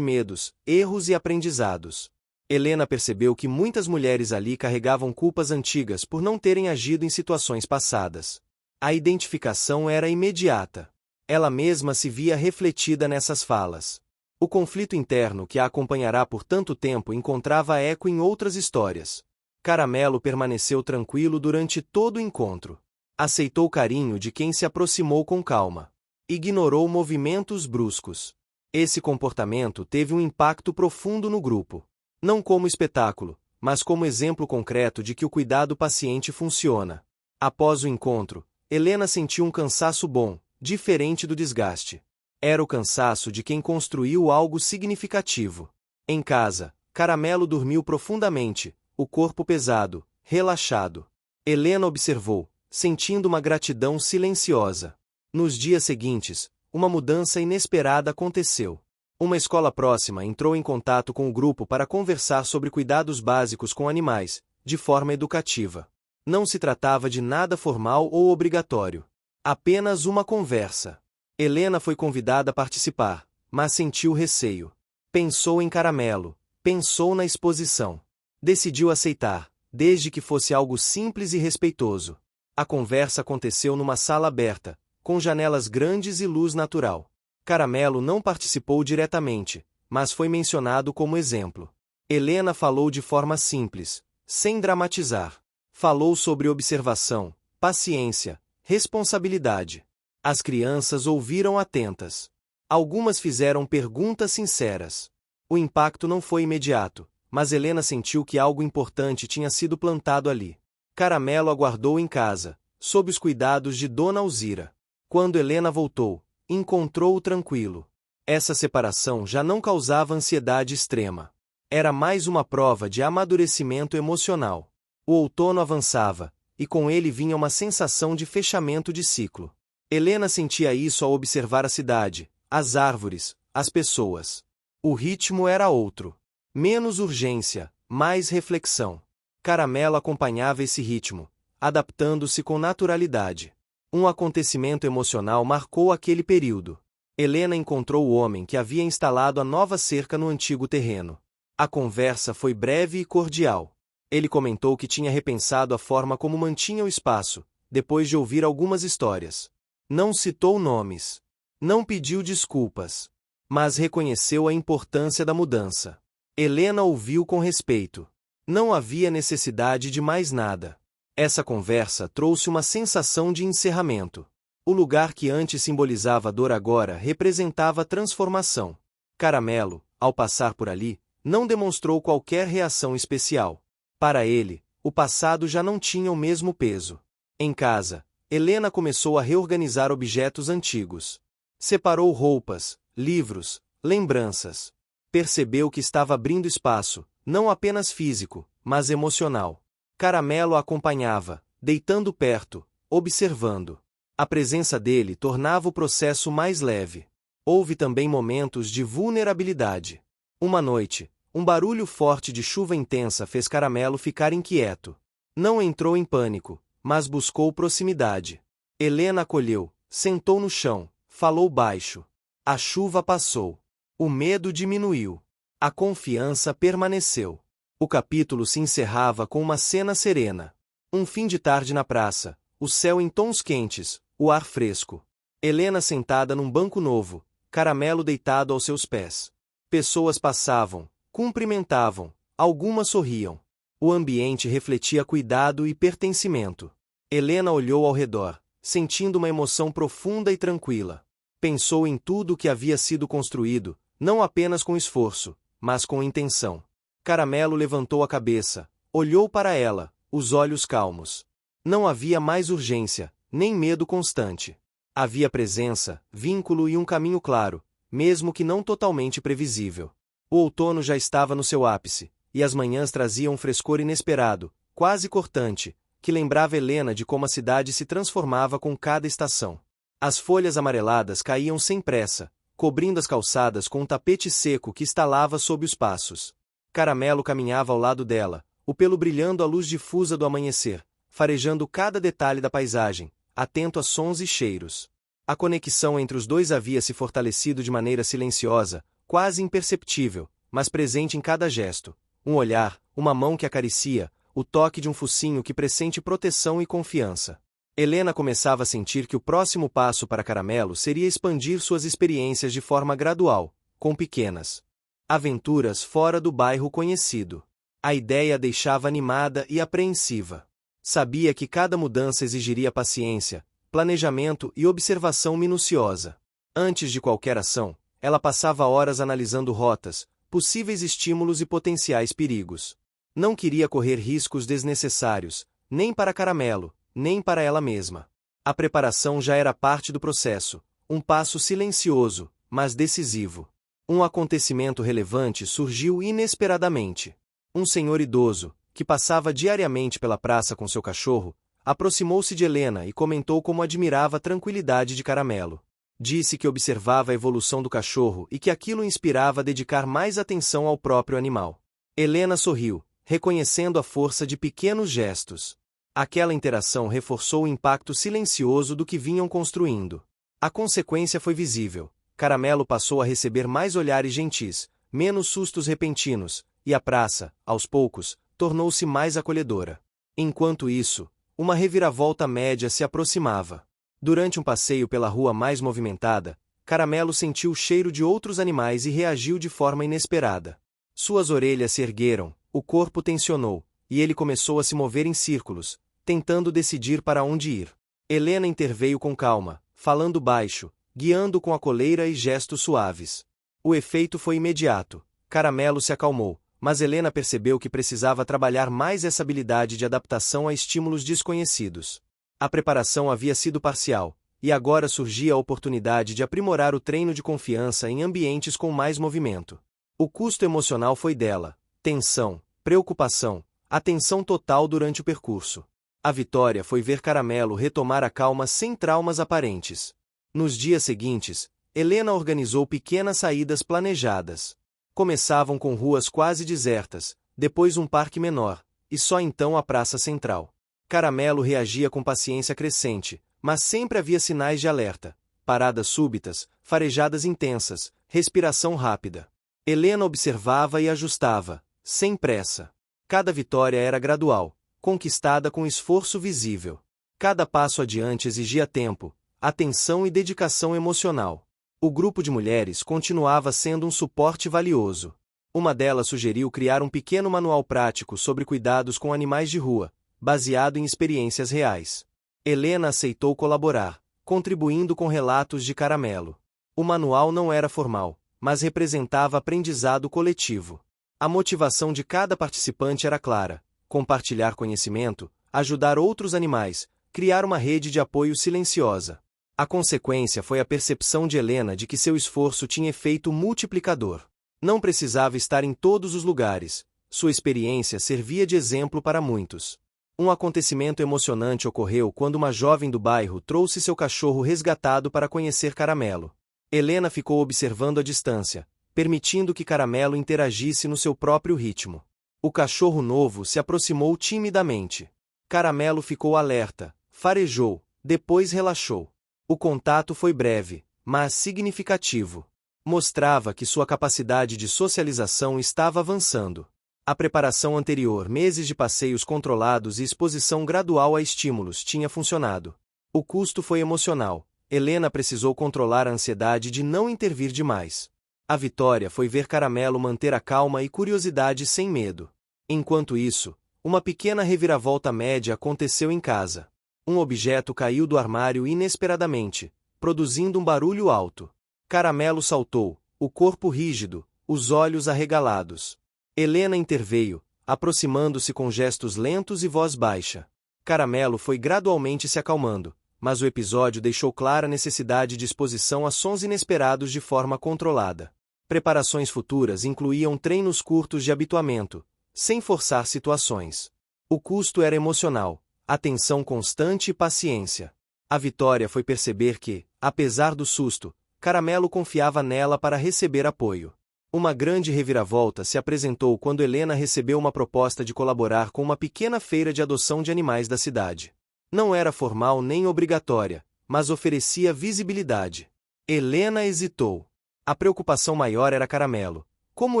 medos, erros e aprendizados. Helena percebeu que muitas mulheres ali carregavam culpas antigas por não terem agido em situações passadas. A identificação era imediata. Ela mesma se via refletida nessas falas. O conflito interno que a acompanhará por tanto tempo encontrava eco em outras histórias. Caramelo permaneceu tranquilo durante todo o encontro. Aceitou o carinho de quem se aproximou com calma. Ignorou movimentos bruscos. Esse comportamento teve um impacto profundo no grupo. Não como espetáculo, mas como exemplo concreto de que o cuidado paciente funciona. Após o encontro, Helena sentiu um cansaço bom, diferente do desgaste. Era o cansaço de quem construiu algo significativo. Em casa, Caramelo dormiu profundamente, o corpo pesado, relaxado. Helena observou, sentindo uma gratidão silenciosa. Nos dias seguintes, uma mudança inesperada aconteceu. Uma escola próxima entrou em contato com o grupo para conversar sobre cuidados básicos com animais, de forma educativa. Não se tratava de nada formal ou obrigatório. Apenas uma conversa. Helena foi convidada a participar, mas sentiu receio. Pensou em Caramelo, pensou na exposição. Decidiu aceitar, desde que fosse algo simples e respeitoso. A conversa aconteceu numa sala aberta, com janelas grandes e luz natural. Caramelo não participou diretamente, mas foi mencionado como exemplo. Helena falou de forma simples, sem dramatizar. Falou sobre observação, paciência, responsabilidade. As crianças ouviram atentas. Algumas fizeram perguntas sinceras. O impacto não foi imediato, mas Helena sentiu que algo importante tinha sido plantado ali. Caramelo aguardou em casa, sob os cuidados de Dona Alzira. Quando Helena voltou, encontrou-o tranquilo. Essa separação já não causava ansiedade extrema. Era mais uma prova de amadurecimento emocional. O outono avançava, e com ele vinha uma sensação de fechamento de ciclo. Helena sentia isso ao observar a cidade, as árvores, as pessoas. O ritmo era outro. Menos urgência, mais reflexão. Caramelo acompanhava esse ritmo, adaptando-se com naturalidade. Um acontecimento emocional marcou aquele período. Helena encontrou o homem que havia instalado a nova cerca no antigo terreno. A conversa foi breve e cordial. Ele comentou que tinha repensado a forma como mantinha o espaço, depois de ouvir algumas histórias. Não citou nomes. Não pediu desculpas. Mas reconheceu a importância da mudança. Helena ouviu com respeito. Não havia necessidade de mais nada. Essa conversa trouxe uma sensação de encerramento. O lugar que antes simbolizava dor agora representava transformação. Caramelo, ao passar por ali, não demonstrou qualquer reação especial. Para ele, o passado já não tinha o mesmo peso. Em casa, Helena começou a reorganizar objetos antigos. Separou roupas, livros, lembranças. Percebeu que estava abrindo espaço, não apenas físico, mas emocional. Caramelo a acompanhava, deitando perto, observando. A presença dele tornava o processo mais leve. Houve também momentos de vulnerabilidade. Uma noite, um barulho forte de chuva intensa fez Caramelo ficar inquieto. Não entrou em pânico, mas buscou proximidade. Helena acolheu, sentou no chão, falou baixo. A chuva passou. O medo diminuiu. A confiança permaneceu. O capítulo se encerrava com uma cena serena. Um fim de tarde na praça, o céu em tons quentes, o ar fresco. Helena sentada num banco novo, Caramelo deitado aos seus pés. Pessoas passavam, cumprimentavam, algumas sorriam. O ambiente refletia cuidado e pertencimento. Helena olhou ao redor, sentindo uma emoção profunda e tranquila. Pensou em tudo o que havia sido construído, não apenas com esforço, mas com intenção. Caramelo levantou a cabeça, olhou para ela, os olhos calmos. Não havia mais urgência, nem medo constante. Havia presença, vínculo e um caminho claro, mesmo que não totalmente previsível. O outono já estava no seu ápice, e as manhãs traziam um frescor inesperado, quase cortante, que lembrava Helena de como a cidade se transformava com cada estação. As folhas amareladas caíam sem pressa, cobrindo as calçadas com um tapete seco que estalava sob os passos. Caramelo caminhava ao lado dela, o pelo brilhando à luz difusa do amanhecer, farejando cada detalhe da paisagem, atento a sons e cheiros. A conexão entre os dois havia se fortalecido de maneira silenciosa, quase imperceptível, mas presente em cada gesto. Um olhar, uma mão que acaricia, o toque de um focinho que pressente proteção e confiança. Helena começava a sentir que o próximo passo para Caramelo seria expandir suas experiências de forma gradual, com pequenas aventuras fora do bairro conhecido. A ideia a deixava animada e apreensiva. Sabia que cada mudança exigiria paciência, planejamento e observação minuciosa. Antes de qualquer ação, ela passava horas analisando rotas, possíveis estímulos e potenciais perigos. Não queria correr riscos desnecessários, nem para Caramelo, nem para ela mesma. A preparação já era parte do processo, um passo silencioso, mas decisivo. Um acontecimento relevante surgiu inesperadamente. Um senhor idoso, que passava diariamente pela praça com seu cachorro, aproximou-se de Helena e comentou como admirava a tranquilidade de Caramelo. Disse que observava a evolução do cachorro e que aquilo o inspirava a dedicar mais atenção ao próprio animal. Helena sorriu, reconhecendo a força de pequenos gestos. Aquela interação reforçou o impacto silencioso do que vinham construindo. A consequência foi visível. Caramelo passou a receber mais olhares gentis, menos sustos repentinos, e a praça, aos poucos, tornou-se mais acolhedora. Enquanto isso, uma reviravolta média se aproximava. Durante um passeio pela rua mais movimentada, Caramelo sentiu o cheiro de outros animais e reagiu de forma inesperada. Suas orelhas se ergueram, o corpo tensionou, e ele começou a se mover em círculos, tentando decidir para onde ir. Helena interveio com calma, falando baixo, guiando com a coleira e gestos suaves. O efeito foi imediato. Caramelo se acalmou, mas Helena percebeu que precisava trabalhar mais essa habilidade de adaptação a estímulos desconhecidos. A preparação havia sido parcial, e agora surgia a oportunidade de aprimorar o treino de confiança em ambientes com mais movimento. O custo emocional foi dela: tensão, preocupação, atenção total durante o percurso. A vitória foi ver Caramelo retomar a calma sem traumas aparentes. Nos dias seguintes, Helena organizou pequenas saídas planejadas. Começavam com ruas quase desertas, depois um parque menor, e só então a praça central. Caramelo reagia com paciência crescente, mas sempre havia sinais de alerta: paradas súbitas, farejadas intensas, respiração rápida. Helena observava e ajustava, sem pressa. Cada vitória era gradual, conquistada com esforço visível. Cada passo adiante exigia tempo, atenção e dedicação emocional. O grupo de mulheres continuava sendo um suporte valioso. Uma delas sugeriu criar um pequeno manual prático sobre cuidados com animais de rua, baseado em experiências reais. Helena aceitou colaborar, contribuindo com relatos de Caramelo. O manual não era formal, mas representava aprendizado coletivo. A motivação de cada participante era clara: compartilhar conhecimento, ajudar outros animais, criar uma rede de apoio silenciosa. A consequência foi a percepção de Helena de que seu esforço tinha efeito multiplicador. Não precisava estar em todos os lugares, sua experiência servia de exemplo para muitos. Um acontecimento emocionante ocorreu quando uma jovem do bairro trouxe seu cachorro resgatado para conhecer Caramelo. Helena ficou observando à distância, permitindo que Caramelo interagisse no seu próprio ritmo. O cachorro novo se aproximou timidamente. Caramelo ficou alerta, farejou, depois relaxou. O contato foi breve, mas significativo. Mostrava que sua capacidade de socialização estava avançando. A preparação anterior, meses de passeios controlados e exposição gradual a estímulos, tinha funcionado. O custo foi emocional. Helena precisou controlar a ansiedade de não intervir demais. A vitória foi ver Caramelo manter a calma e curiosidade sem medo. Enquanto isso, uma pequena reviravolta média aconteceu em casa. Um objeto caiu do armário inesperadamente, produzindo um barulho alto. Caramelo saltou, o corpo rígido, os olhos arregalados. Helena interveio, aproximando-se com gestos lentos e voz baixa. Caramelo foi gradualmente se acalmando, mas o episódio deixou clara a necessidade de exposição a sons inesperados de forma controlada. Preparações futuras incluíam treinos curtos de habituamento, sem forçar situações. O custo era emocional, atenção constante e paciência. A vitória foi perceber que, apesar do susto, Caramelo confiava nela para receber apoio. Uma grande reviravolta se apresentou quando Helena recebeu uma proposta de colaborar com uma pequena feira de adoção de animais da cidade. Não era formal nem obrigatória, mas oferecia visibilidade. Helena hesitou. A preocupação maior era Caramelo. Como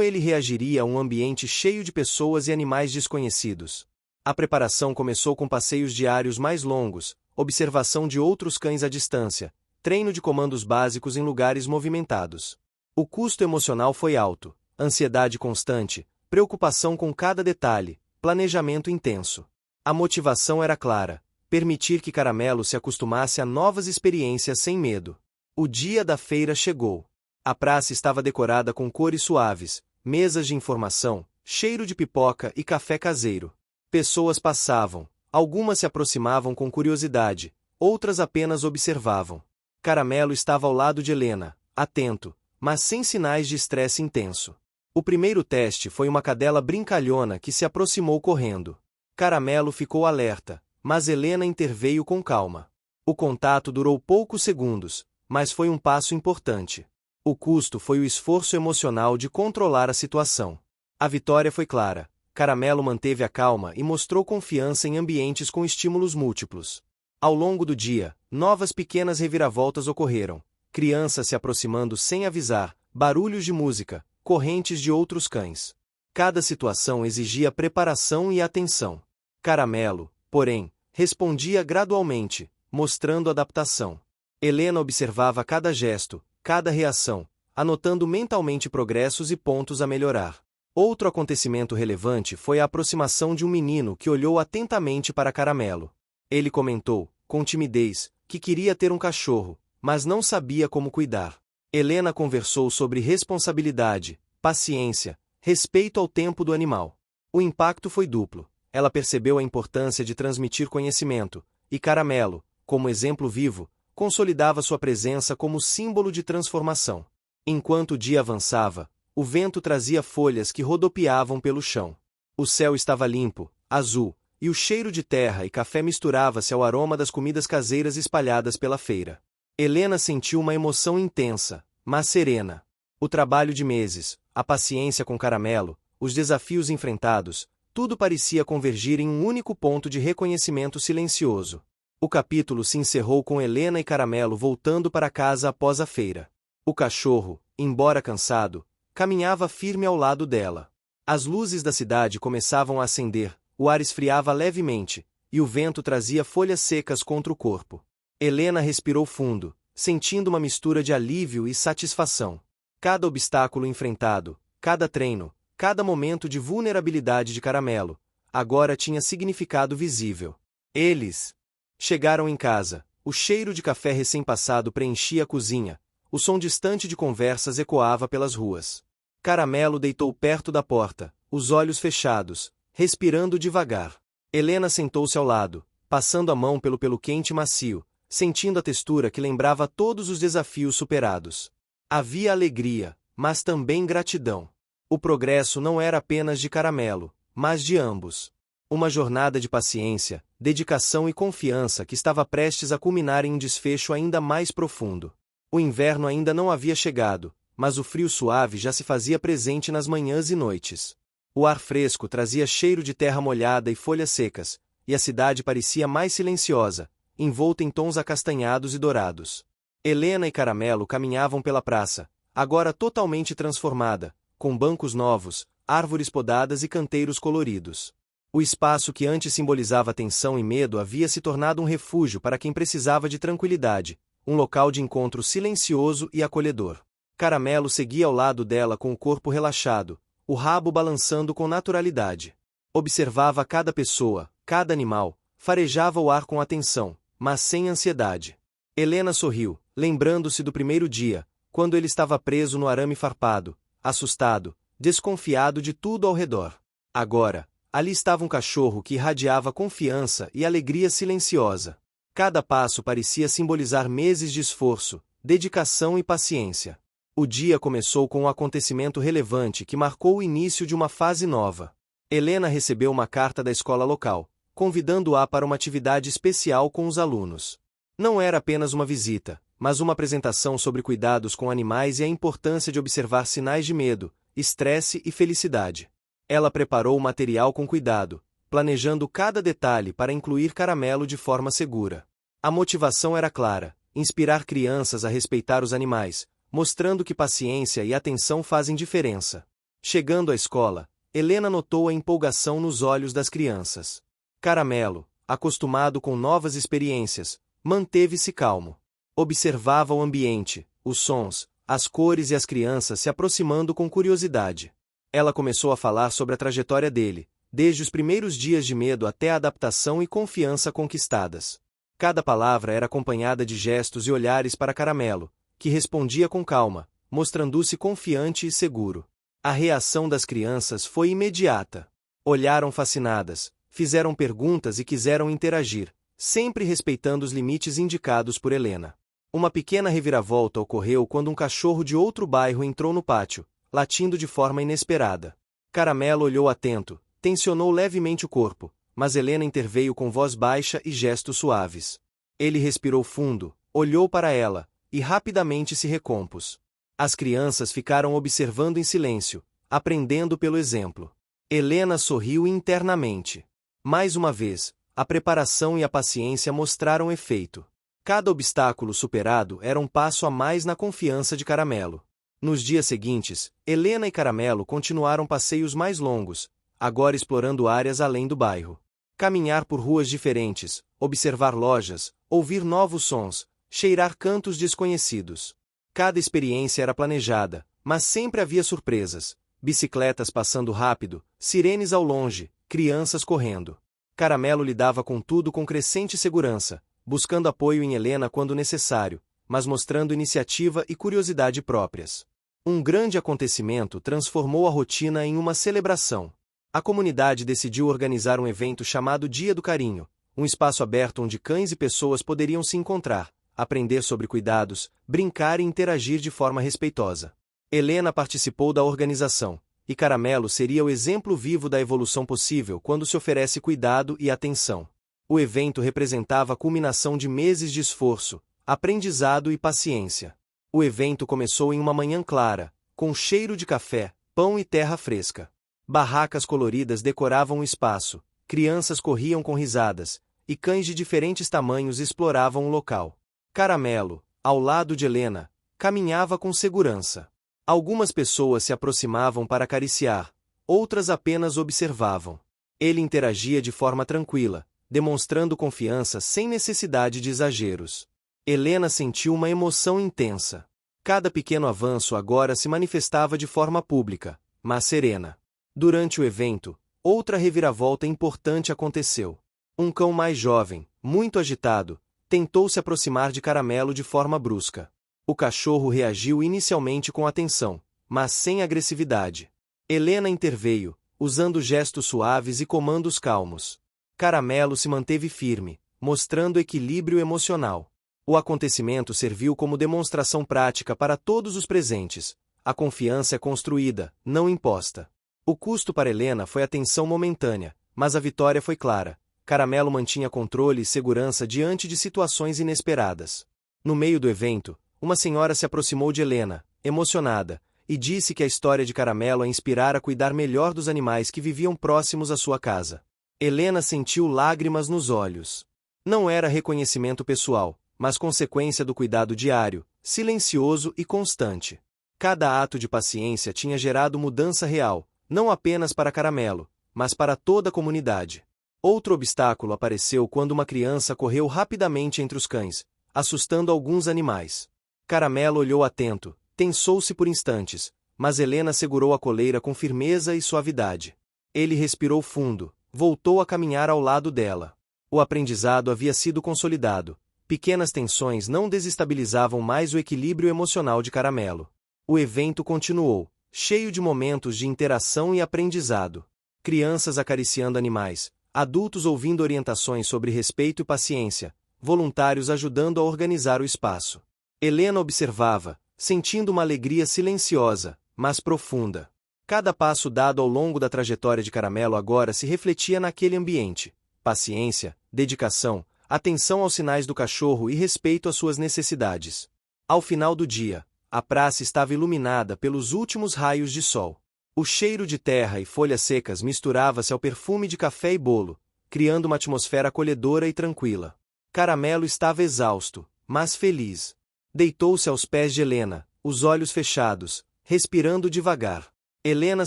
ele reagiria a um ambiente cheio de pessoas e animais desconhecidos? A preparação começou com passeios diários mais longos, observação de outros cães à distância, treino de comandos básicos em lugares movimentados. O custo emocional foi alto, ansiedade constante, preocupação com cada detalhe, planejamento intenso. A motivação era clara: permitir que Caramelo se acostumasse a novas experiências sem medo. O dia da feira chegou. A praça estava decorada com cores suaves, mesas de informação, cheiro de pipoca e café caseiro. Pessoas passavam, algumas se aproximavam com curiosidade, outras apenas observavam. Caramelo estava ao lado de Helena, atento, mas sem sinais de estresse intenso. O primeiro teste foi uma cadela brincalhona que se aproximou correndo. Caramelo ficou alerta, mas Helena interveio com calma. O contato durou poucos segundos, mas foi um passo importante. O custo foi o esforço emocional de controlar a situação. A vitória foi clara. Caramelo manteve a calma e mostrou confiança em ambientes com estímulos múltiplos. Ao longo do dia, novas pequenas reviravoltas ocorreram. Crianças se aproximando sem avisar, barulhos de música, correntes de outros cães. Cada situação exigia preparação e atenção. Caramelo, porém, respondia gradualmente, mostrando adaptação. Helena observava cada gesto, cada reação, anotando mentalmente progressos e pontos a melhorar. Outro acontecimento relevante foi a aproximação de um menino que olhou atentamente para Caramelo. Ele comentou, com timidez, que queria ter um cachorro, mas não sabia como cuidar. Helena conversou sobre responsabilidade, paciência, respeito ao tempo do animal. O impacto foi duplo. Ela percebeu a importância de transmitir conhecimento, e Caramelo, como exemplo vivo, consolidava sua presença como símbolo de transformação. Enquanto o dia avançava, o vento trazia folhas que rodopiavam pelo chão. O céu estava limpo, azul, e o cheiro de terra e café misturava-se ao aroma das comidas caseiras espalhadas pela feira. Helena sentiu uma emoção intensa, mas serena. O trabalho de meses, a paciência com Caramelo, os desafios enfrentados, tudo parecia convergir em um único ponto de reconhecimento silencioso. O capítulo se encerrou com Helena e Caramelo voltando para casa após a feira. O cachorro, embora cansado, caminhava firme ao lado dela. As luzes da cidade começavam a acender, o ar esfriava levemente, e o vento trazia folhas secas contra o corpo. Helena respirou fundo, sentindo uma mistura de alívio e satisfação. Cada obstáculo enfrentado, cada treino, cada momento de vulnerabilidade de Caramelo, agora tinha significado visível. Eles chegaram em casa, o cheiro de café recém-passado preenchia a cozinha, o som distante de conversas ecoava pelas ruas. Caramelo deitou perto da porta, os olhos fechados, respirando devagar. Helena sentou-se ao lado, passando a mão pelo pelo quente e macio, sentindo a textura que lembrava todos os desafios superados. Havia alegria, mas também gratidão. O progresso não era apenas de Caramelo, mas de ambos. Uma jornada de paciência, dedicação e confiança que estava prestes a culminar em um desfecho ainda mais profundo. O inverno ainda não havia chegado, mas o frio suave já se fazia presente nas manhãs e noites. O ar fresco trazia cheiro de terra molhada e folhas secas, e a cidade parecia mais silenciosa, envolta em tons acastanhados e dourados. Helena e Caramelo caminhavam pela praça, agora totalmente transformada, com bancos novos, árvores podadas e canteiros coloridos. O espaço que antes simbolizava tensão e medo havia se tornado um refúgio para quem precisava de tranquilidade, um local de encontro silencioso e acolhedor. Caramelo seguia ao lado dela com o corpo relaxado, o rabo balançando com naturalidade. Observava cada pessoa, cada animal, farejava o ar com atenção, mas sem ansiedade. Helena sorriu, lembrando-se do primeiro dia, quando ele estava preso no arame farpado, assustado, desconfiado de tudo ao redor. Agora, ali estava um cachorro que irradiava confiança e alegria silenciosa. Cada passo parecia simbolizar meses de esforço, dedicação e paciência. O dia começou com um acontecimento relevante que marcou o início de uma fase nova. Helena recebeu uma carta da escola local, convidando-a para uma atividade especial com os alunos. Não era apenas uma visita, mas uma apresentação sobre cuidados com animais e a importância de observar sinais de medo, estresse e felicidade. Ela preparou o material com cuidado, planejando cada detalhe para incluir Caramelo de forma segura. A motivação era clara: inspirar crianças a respeitar os animais, mostrando que paciência e atenção fazem diferença. Chegando à escola, Helena notou a empolgação nos olhos das crianças. Caramelo, acostumado com novas experiências, manteve-se calmo. Observava o ambiente, os sons, as cores e as crianças se aproximando com curiosidade. Ela começou a falar sobre a trajetória dele, desde os primeiros dias de medo até a adaptação e confiança conquistadas. Cada palavra era acompanhada de gestos e olhares para Caramelo, que respondia com calma, mostrando-se confiante e seguro. A reação das crianças foi imediata. Olharam fascinadas, fizeram perguntas e quiseram interagir, sempre respeitando os limites indicados por Helena. Uma pequena reviravolta ocorreu quando um cachorro de outro bairro entrou no pátio, latindo de forma inesperada. Caramelo olhou atento, tensionou levemente o corpo, mas Helena interveio com voz baixa e gestos suaves. Ele respirou fundo, olhou para ela, e rapidamente se recompôs. As crianças ficaram observando em silêncio, aprendendo pelo exemplo. Helena sorriu internamente. Mais uma vez, a preparação e a paciência mostraram efeito. Cada obstáculo superado era um passo a mais na confiança de Caramelo. Nos dias seguintes, Helena e Caramelo continuaram passeios mais longos, agora explorando áreas além do bairro. Caminhar por ruas diferentes, observar lojas, ouvir novos sons, cheirar cantos desconhecidos. Cada experiência era planejada, mas sempre havia surpresas: bicicletas passando rápido, sirenes ao longe, crianças correndo. Caramelo lidava com tudo com crescente segurança, buscando apoio em Helena quando necessário, mas mostrando iniciativa e curiosidade próprias. Um grande acontecimento transformou a rotina em uma celebração. A comunidade decidiu organizar um evento chamado Dia do Carinho, um espaço aberto onde cães e pessoas poderiam se encontrar, aprender sobre cuidados, brincar e interagir de forma respeitosa. Helena participou da organização, e Caramelo seria o exemplo vivo da evolução possível quando se oferece cuidado e atenção. O evento representava a culminação de meses de esforço, aprendizado e paciência. O evento começou em uma manhã clara, com cheiro de café, pão e terra fresca. Barracas coloridas decoravam o espaço, crianças corriam com risadas, e cães de diferentes tamanhos exploravam o local. Caramelo, ao lado de Helena, caminhava com segurança. Algumas pessoas se aproximavam para acariciar, outras apenas observavam. Ele interagia de forma tranquila, demonstrando confiança sem necessidade de exageros. Helena sentiu uma emoção intensa. Cada pequeno avanço agora se manifestava de forma pública, mas serena. Durante o evento, outra reviravolta importante aconteceu. Um cão mais jovem, muito agitado, tentou se aproximar de Caramelo de forma brusca. O cachorro reagiu inicialmente com atenção, mas sem agressividade. Helena interveio, usando gestos suaves e comandos calmos. Caramelo se manteve firme, mostrando equilíbrio emocional. O acontecimento serviu como demonstração prática para todos os presentes. A confiança é construída, não imposta. O custo para Helena foi a tensão momentânea, mas a vitória foi clara. Caramelo mantinha controle e segurança diante de situações inesperadas. No meio do evento, uma senhora se aproximou de Helena, emocionada, e disse que a história de Caramelo a inspirara a cuidar melhor dos animais que viviam próximos à sua casa. Helena sentiu lágrimas nos olhos. Não era reconhecimento pessoal, mas consequência do cuidado diário, silencioso e constante. Cada ato de paciência tinha gerado mudança real, não apenas para Caramelo, mas para toda a comunidade. Outro obstáculo apareceu quando uma criança correu rapidamente entre os cães, assustando alguns animais. Caramelo olhou atento, tensou-se por instantes, mas Helena segurou a coleira com firmeza e suavidade. Ele respirou fundo, voltou a caminhar ao lado dela. O aprendizado havia sido consolidado. Pequenas tensões não desestabilizavam mais o equilíbrio emocional de Caramelo. O evento continuou, cheio de momentos de interação e aprendizado. Crianças acariciando animais, adultos ouvindo orientações sobre respeito e paciência, voluntários ajudando a organizar o espaço. Helena observava, sentindo uma alegria silenciosa, mas profunda. Cada passo dado ao longo da trajetória de Caramelo agora se refletia naquele ambiente. Paciência, dedicação, atenção aos sinais do cachorro e respeito às suas necessidades. Ao final do dia, a praça estava iluminada pelos últimos raios de sol. O cheiro de terra e folhas secas misturava-se ao perfume de café e bolo, criando uma atmosfera acolhedora e tranquila. Caramelo estava exausto, mas feliz. Deitou-se aos pés de Helena, os olhos fechados, respirando devagar. Helena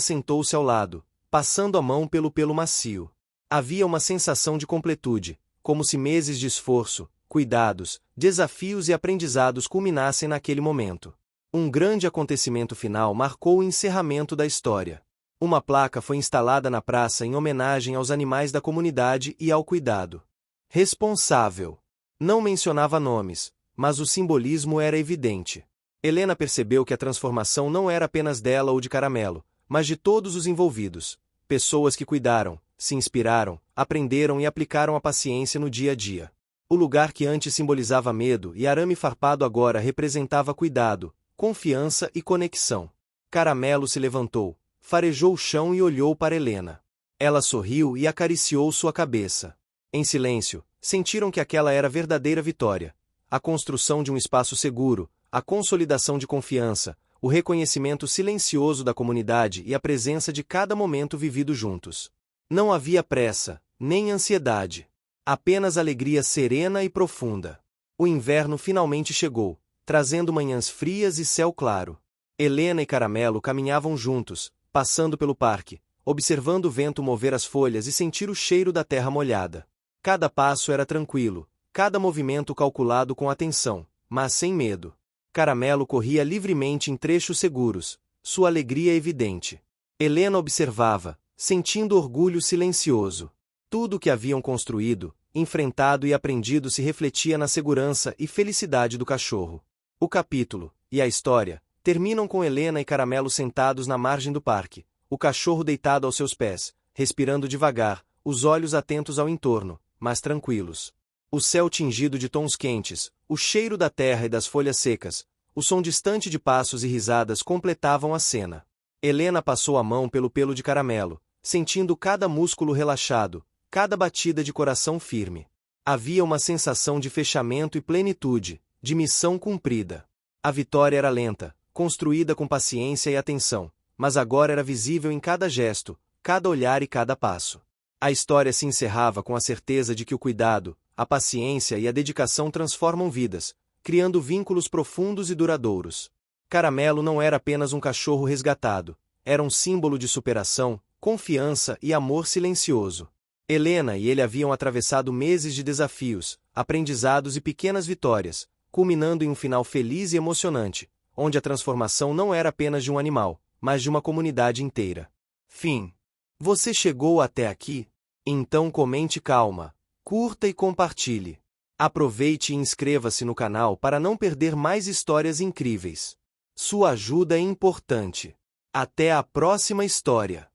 sentou-se ao lado, passando a mão pelo pelo macio. Havia uma sensação de completude, como se meses de esforço, cuidados, desafios e aprendizados culminassem naquele momento. Um grande acontecimento final marcou o encerramento da história. Uma placa foi instalada na praça em homenagem aos animais da comunidade e ao cuidado. Responsável. Não mencionava nomes, mas o simbolismo era evidente. Helena percebeu que a transformação não era apenas dela ou de Caramelo, mas de todos os envolvidos. Pessoas que cuidaram, se inspiraram, aprenderam e aplicaram a paciência no dia a dia. O lugar que antes simbolizava medo e arame farpado agora representava cuidado, confiança e conexão. Caramelo se levantou, farejou o chão e olhou para Helena. Ela sorriu e acariciou sua cabeça. Em silêncio, sentiram que aquela era a verdadeira vitória. A construção de um espaço seguro, a consolidação de confiança, o reconhecimento silencioso da comunidade e a presença de cada momento vivido juntos. Não havia pressa, nem ansiedade. Apenas alegria serena e profunda. O inverno finalmente chegou, trazendo manhãs frias e céu claro. Helena e Caramelo caminhavam juntos, passando pelo parque, observando o vento mover as folhas e sentir o cheiro da terra molhada. Cada passo era tranquilo, cada movimento calculado com atenção, mas sem medo. Caramelo corria livremente em trechos seguros, sua alegria evidente. Helena observava, sentindo orgulho silencioso. Tudo o que haviam construído, enfrentado e aprendido se refletia na segurança e felicidade do cachorro. O capítulo, e a história, terminam com Helena e Caramelo sentados na margem do parque, o cachorro deitado aos seus pés, respirando devagar, os olhos atentos ao entorno, mas tranquilos. O céu tingido de tons quentes, o cheiro da terra e das folhas secas, o som distante de passos e risadas completavam a cena. Helena passou a mão pelo pelo de Caramelo, sentindo cada músculo relaxado, cada batida de coração firme. Havia uma sensação de fechamento e plenitude, de missão cumprida. A vitória era lenta, construída com paciência e atenção, mas agora era visível em cada gesto, cada olhar e cada passo. A história se encerrava com a certeza de que o cuidado, a paciência e a dedicação transformam vidas, criando vínculos profundos e duradouros. Caramelo não era apenas um cachorro resgatado, era um símbolo de superação, confiança e amor silencioso. Helena e ele haviam atravessado meses de desafios, aprendizados e pequenas vitórias, culminando em um final feliz e emocionante, onde a transformação não era apenas de um animal, mas de uma comunidade inteira. Fim. Você chegou até aqui? Então comente calma, curta e compartilhe. Aproveite e inscreva-se no canal para não perder mais histórias incríveis. Sua ajuda é importante. Até a próxima história!